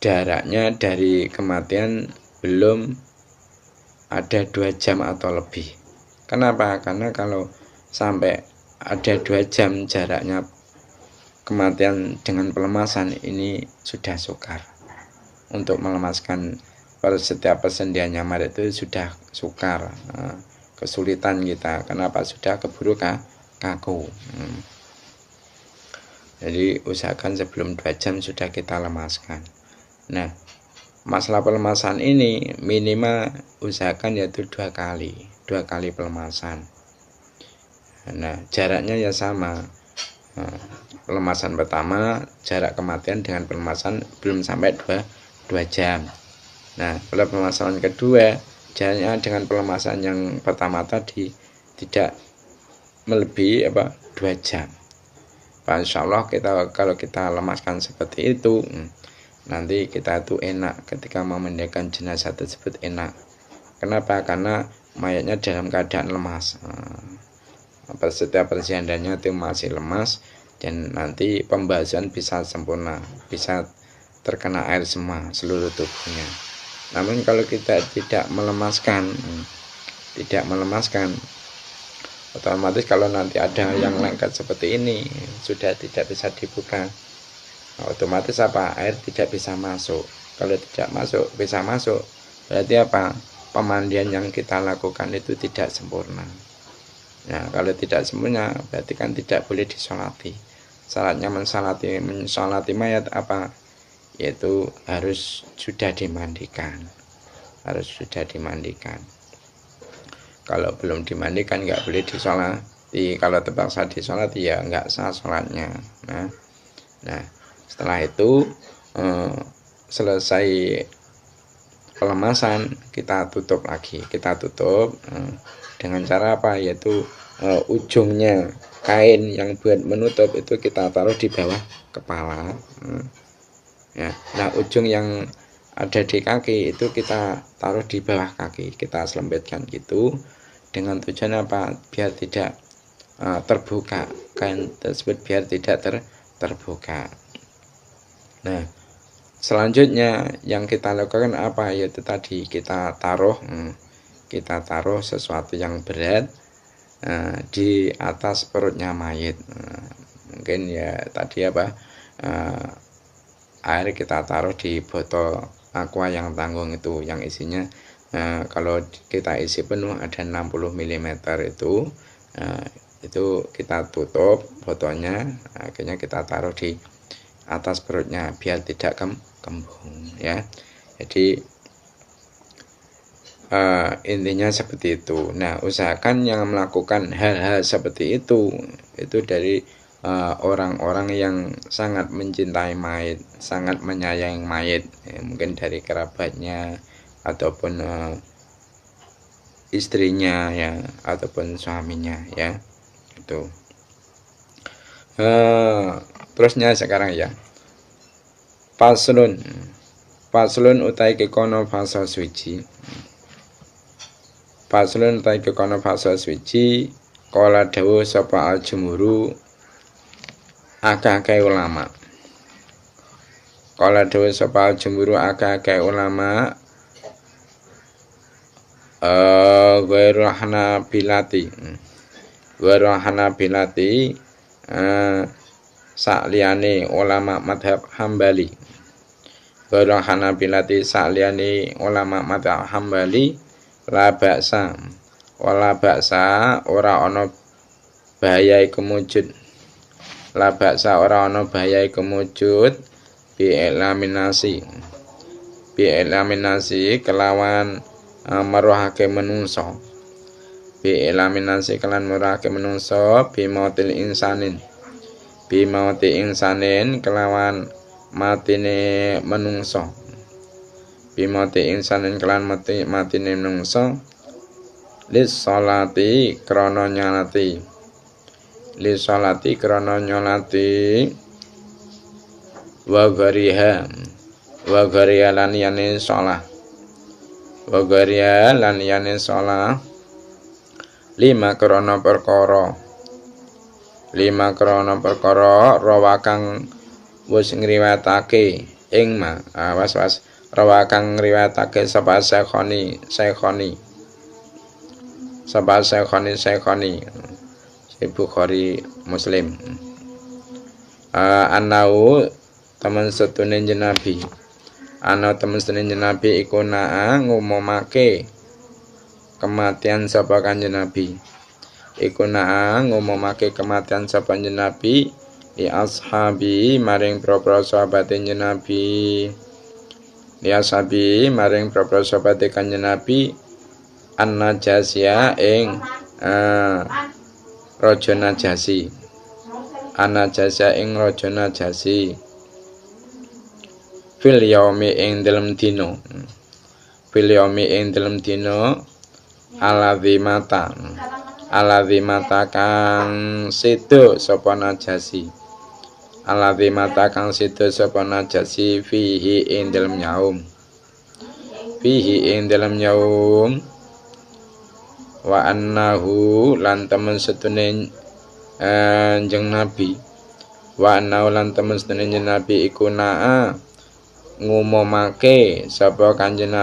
jaraknya dari kematian belum ada 2 jam atau lebih. Kenapa? Karena kalau sampai ada 2 jam jaraknya kematian dengan pelemasan, ini sudah sukar. Untuk melemaskan setiap persendian nyamar itu sudah sukar, kesulitan kita. Kenapa? Sudah keburu kaku. Jadi usahakan sebelum 2 jam sudah kita lemaskan. Nah, masalah pelemasan ini minimal usahakan yaitu 2 kali pelemasan. Nah, jaraknya ya sama. Pelemasan pertama jarak kematian dengan pelemasan belum sampai 2 jam. Nah, pada pelemasan kedua jaraknya dengan pelemasan yang pertama tadi tidak melebihi 2 jam. Insya Allah kalau kita lemaskan seperti itu, nanti kita itu enak ketika memindahkan jenazah tersebut, enak. Kenapa? Karena mayatnya dalam keadaan lemas. Setiap persendiannya itu masih lemas, dan nanti pembahasan bisa sempurna, bisa terkena air semua seluruh tubuhnya. Namun kalau kita tidak melemaskan, otomatis kalau nanti ada yang lengket seperti ini sudah tidak bisa dibuka, otomatis air tidak bisa masuk. Kalau tidak bisa masuk, berarti pemandian yang kita lakukan itu tidak sempurna. Nah, kalau tidak sempurna berarti kan tidak boleh disolati. Syaratnya mensolati mayat yaitu harus sudah dimandikan. Kalau belum dimandikan nggak boleh disolati. Kalau terpaksa disolati ya nggak sah sholatnya. Nah, setelah itu selesai pelemasan, kita tutup lagi. Dengan cara yaitu ujungnya kain yang buat menutup itu kita taruh di bawah kepala. Nah, ujung yang ada di kaki itu kita taruh di bawah kaki, kita selembetkan gitu, dengan tujuan biar tidak terbuka, kain tersebut biar tidak terbuka. Nah, selanjutnya yang kita lakukan yaitu tadi kita taruh sesuatu yang berat di atas perutnya mayit. Mungkin ya tadi air kita taruh di botol aqua yang tanggung itu, yang isinya kalau kita isi penuh ada 60 mm itu kita tutup botolnya, akhirnya kita taruh di atas perutnya biar tidak kembung ya. Jadi intinya seperti itu. Nah, usahakan yang melakukan hal-hal seperti itu dari orang-orang yang sangat mencintai mayit, sangat menyayangi mayit, mungkin dari kerabatnya ataupun istrinya ya, ataupun suaminya ya. Itu. Terusnya sekarang ya. Paslun utai kekono fasa suci. Paslun utai kekono fasa suci. Kala dawu sapa al-jumhuru akeh ulama. Kala dawu sapa al-jumhuru akeh ulama Ghairul Hanabilati sakliyane ulama madhab Hambali. Ghairul Hanabilati sakliyane ulama madhab Hambali la ba'sa ora ana bahaya iku mujud. La ba'sa ora ana bahaya iku mujud bi eliminasi kelawan maruhake menungso. Bi eliminasi kelan maruhake menungso bi mauti insanin kelawan matine menungso. Bi mauti insanin kelan matine menungso lis sholati krana nyolati lis sholati krana nyolati wa ghariha lan yane shalah wa ghariha lan yane shalah lima krana perkara rawa kang wis ngriwayatake ing rawa kang ngriwayatake sapa syekhoni Bukhari Muslim anau temen setune Nabi iku ngumumake kematian sapa Kanjeng Nabi li ashabi maring propro sahabate Nabi Kanjeng Nabi an-Najasya ing Raja Najasi fil yaumi ing dalem dina alazimata kang sedo sapa Najasi fihi ing dalem yaum wa annahu lan temen setune Kanjeng Nabi iku ngumumake sapa Kanjeng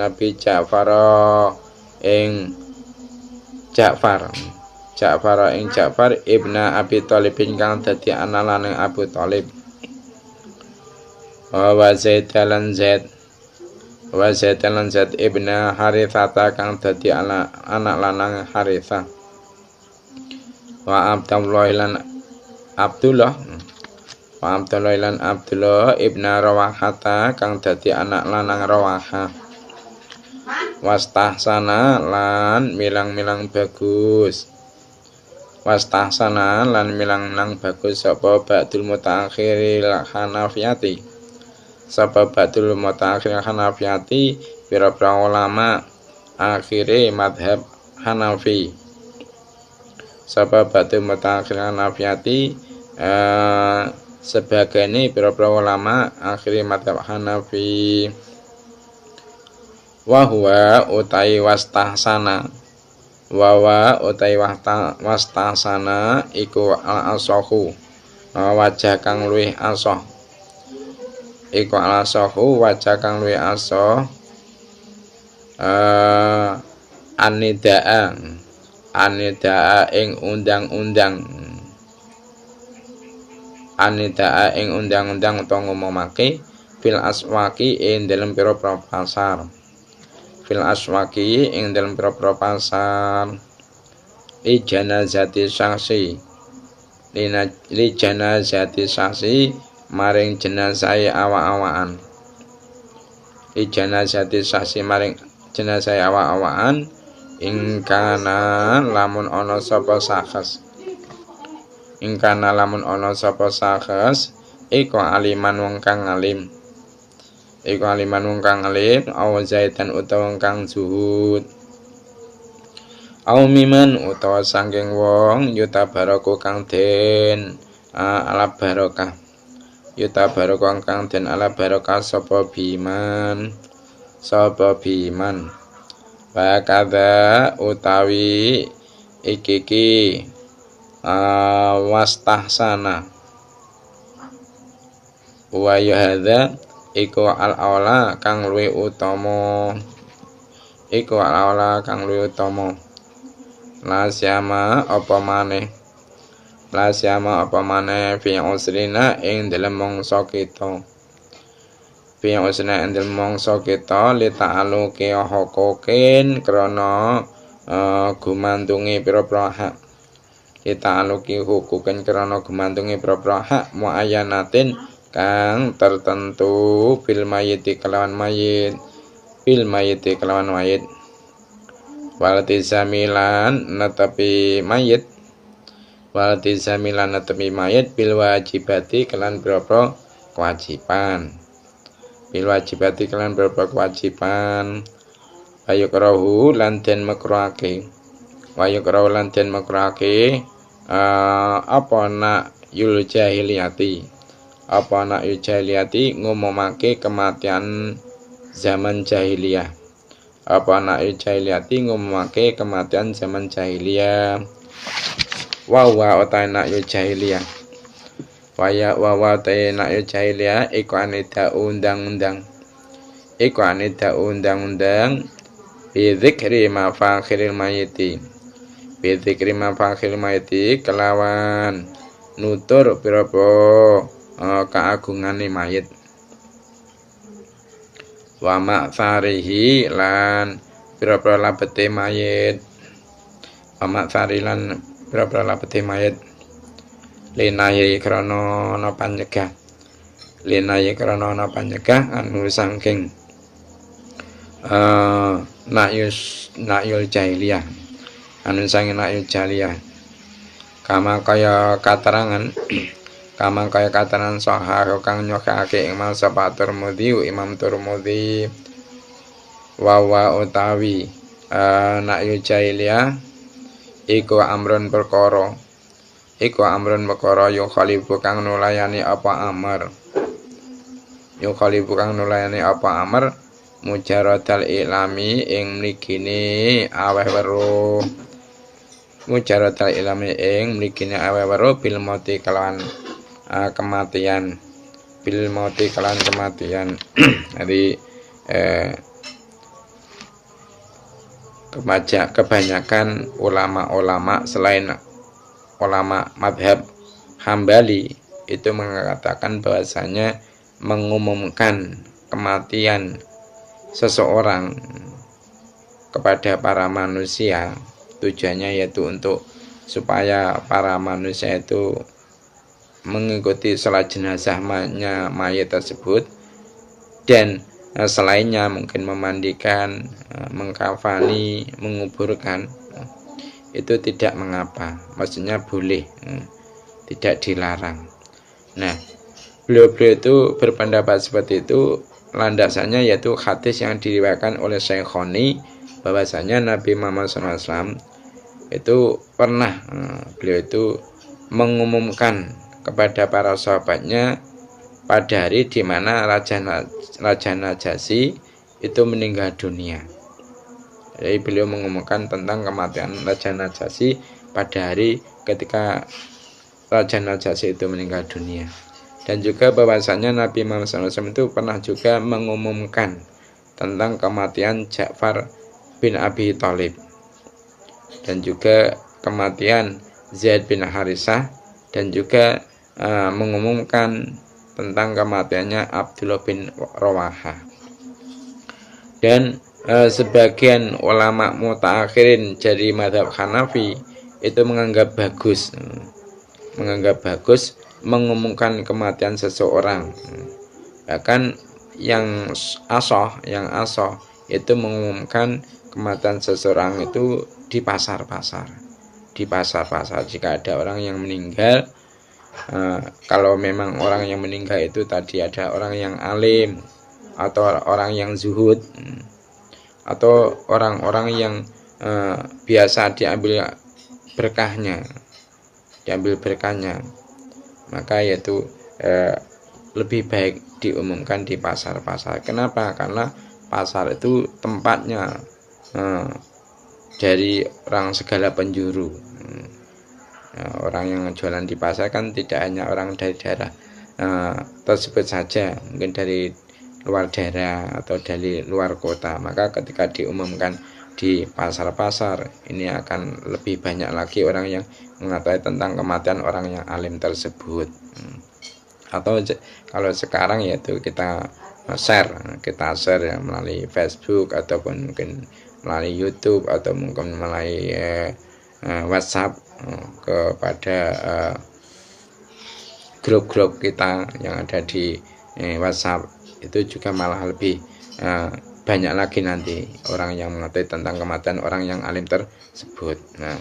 Nabi Ja'far ibna Abi Thalib kang dadi anak lanang Abu Thalib wa Zaid ibna Haritsah kang dadi anak lanang Haritsah wa Abdullah ibna Rawahata kang dadi anak lanang Rawahah wastahsana lan milang-milang bagus sapa ba'dul mutaakhiril Hanafiyati pira-pira ulama akhire madhab Hanafi sebagainya pira-pira ulama akhire madhab Hanafi wa huwa utai wastahsana iku al-asahu wajah kang luwih asah anidaa ing undang-undang utawa ngumumake fil aswaki ing dalem pira-pira pasar li janazati saksi maring jenazah awak-awakan ingkana lamun ana sapa sakhs iku aliman wong kang alim aw zaitan utawa kang zuhud aw miman utawa saking wong yutabaraku kang den ala barokah sapa biman bakada utawi iki wastahsana wa hadza iku al-aula kang luwih utama la syama apa maneh fi usrina ing dalem mangsa kita li ta'aluki hukukin krana gumantungi pira-pira hak muayyanatin kang tertentu bil mayiti kelawan mayit waltizamilan netepi mayit bil wajibati kelan pira-pira kewajiban bil wajibati kelan beberapa kewajiban, wayukrahu lan den makruhake, wayukrahu lan den makruhake apa nak yul jahiliyati, apa nak yul jahiliyati ngumumake kematian zaman jahiliyah, apa nak yul jahiliyati ngumumake kematian zaman jahiliyah, wa nak yul jahiliyah, wa nak yul jahiliyah iku anida undang-undang, iku anida undang-undang bi dzikri mafakhiril mayiti, bi dzikri mafakhiril mayiti kelawan nutur pira-pira keagungane mayit, wa maksarihi lan pira-pira labete mayit, wa maksari lan pira-pira labete mayit, linayi krana ana panyegah, linayi krana ana panyegah anu saking nakyul jahiliyah, anu sange nakyul jahiliyah, kama kaya katerangan kama kaya katerangan sahih kang nyokake Imam Tirmidzi, Imam Tirmidzi, wa utawi nakyul jahiliyah iku amrun perkara, iku amrun perkara yo khalifu kang nulayani apa amr, yo khalifu kang nulayani apa amr mujaradal ilami ing mligine aweh weruh, mujaradal ilami ing mligine aweh weruh bil mauti kelawan kematian, bil mauti kelawan kematian. Jadi kebanyakan ulama-ulama selain ulama madhab Hambali itu mengatakan bahwasanya mengumumkan kematian seseorang kepada para manusia tujuannya yaitu untuk supaya para manusia itu mengikuti salat jenazahnya mayat tersebut, dan selainnya mungkin memandikan, mengkafani, menguburkan, itu tidak mengapa, maksudnya boleh, tidak dilarang. Nah, beliau-beliau itu berpendapat seperti itu, landasannya yaitu hadis yang diriwayatkan oleh Syekhoni bahwasanya Nabi Muhammad SAW itu pernah beliau itu mengumumkan kepada para sahabatnya pada hari di mana Raja Najasyi itu meninggal dunia. Jadi beliau mengumumkan tentang kematian Raja Najasyi pada hari ketika Raja Najasyi itu meninggal dunia. Dan juga bahwasanya Nabi Muhammad SAW itu pernah juga mengumumkan tentang kematian Ja'far bin Abi Thalib, dan juga kematian Zaid bin Harisah, dan juga mengumumkan tentang kematiannya Abdullah bin Rawahah. Dan sebagian ulama mutaakhirin dari mazhab Hanafi itu menganggap bagus mengumumkan kematian seseorang. Bahkan yang asoh itu mengumumkan kematian seseorang itu di pasar-pasar. Jika ada orang yang meninggal, kalau memang orang yang meninggal itu tadi ada orang yang alim atau orang yang zuhud atau orang-orang yang biasa diambil berkahnya, maka yaitu lebih baik diumumkan di pasar-pasar. Kenapa? Karena pasar itu tempatnya dari orang segala penjuru. Orang yang jualan di pasar kan tidak hanya orang dari daerah tersebut saja, mungkin dari luar daerah atau dari luar kota. Maka ketika diumumkan di pasar-pasar, ini akan lebih banyak lagi orang yang mengetahui tentang kematian orang yang alim tersebut. Atau kalau sekarang yaitu kita share ya, melalui Facebook ataupun mungkin melalui YouTube atau mungkin melalui WhatsApp kepada grup-grup kita yang ada di WhatsApp. Itu juga malah lebih banyak lagi nanti orang yang mengetahui tentang kematian orang yang alim tersebut. Nah,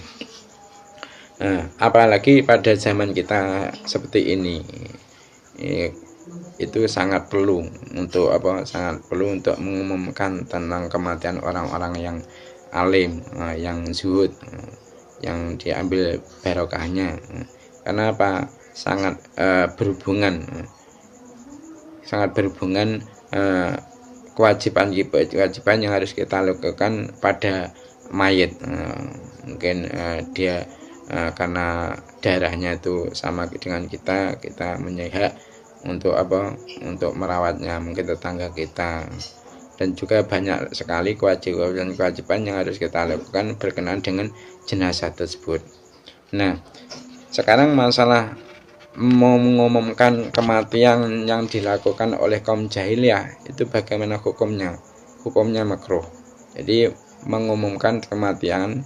apalagi pada zaman kita seperti ini, itu sangat perlu untuk sangat perlu untuk mengumumkan tentang kematian orang-orang yang alim, yang zuhud, yang diambil barokahnya. Karena apa? Sangat berhubungan kewajiban yang harus kita lakukan pada mayit. Mungkin dia karena darahnya itu sama dengan kita menyihak untuk merawatnya, mungkin tetangga kita. Dan juga banyak sekali kewajiban yang harus kita lakukan berkenaan dengan jenazah tersebut. Nah, sekarang masalah mengumumkan kematian yang dilakukan oleh kaum jahiliyah itu bagaimana hukumnya? Hukumnya makruh. Jadi mengumumkan kematian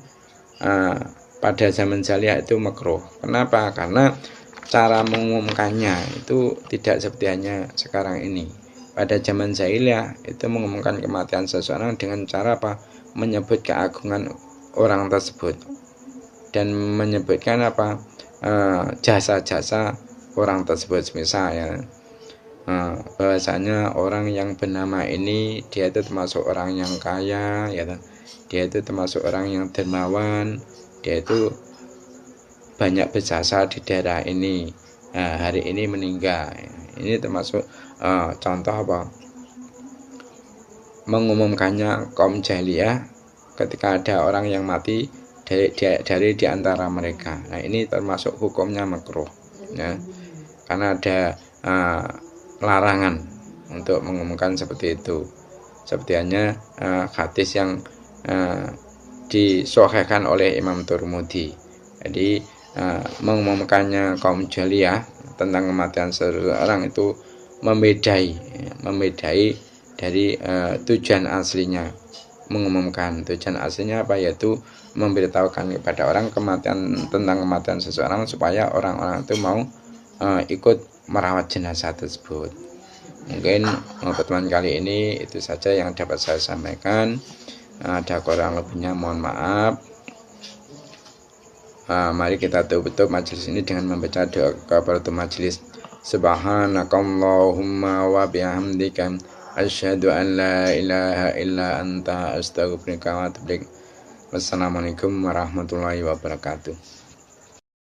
pada zaman jahiliyah itu makruh. Kenapa? Karena cara mengumumkannya itu tidak seperti hanya sekarang ini. Pada zaman jahiliyah itu mengumumkan kematian seseorang dengan cara menyebut keagungan orang tersebut dan menyebutkan jasa-jasa orang tersebut. Misalnya bahwasanya orang yang bernama ini dia itu termasuk orang yang kaya, ya, dia itu termasuk orang yang dermawan, dia itu banyak berjasa di daerah ini, hari ini meninggal. Ini termasuk contoh mengumumkannya kaum jahiliyah ketika ada orang yang mati dari di antara mereka. Nah, ini termasuk hukumnya makruh, ya, karena ada larangan untuk mengumumkan seperti itu. Seperti hanya hadis yang disahihkan oleh Imam Tirmidzi. Jadi mengumumkannya kaum jahiliyah tentang kematian seseorang itu membedai dari tujuan aslinya. Mengumumkan tujuan aslinya yaitu memberitahukan kepada orang tentang kematian seseorang supaya orang-orang itu mau ikut merawat jenazah tersebut. Mungkin pertemuan kali ini itu saja yang dapat saya sampaikan. Ada kurang lebihnya mohon maaf. Mari kita tutup majelis ini dengan membaca doa kafaratul majelis. Subhanakallahumma wa bihamdika asyhadu an la ilaha illa anta astaghfiruka wa atubu ilaik. Wassalamualaikum warahmatullahi wabarakatuh.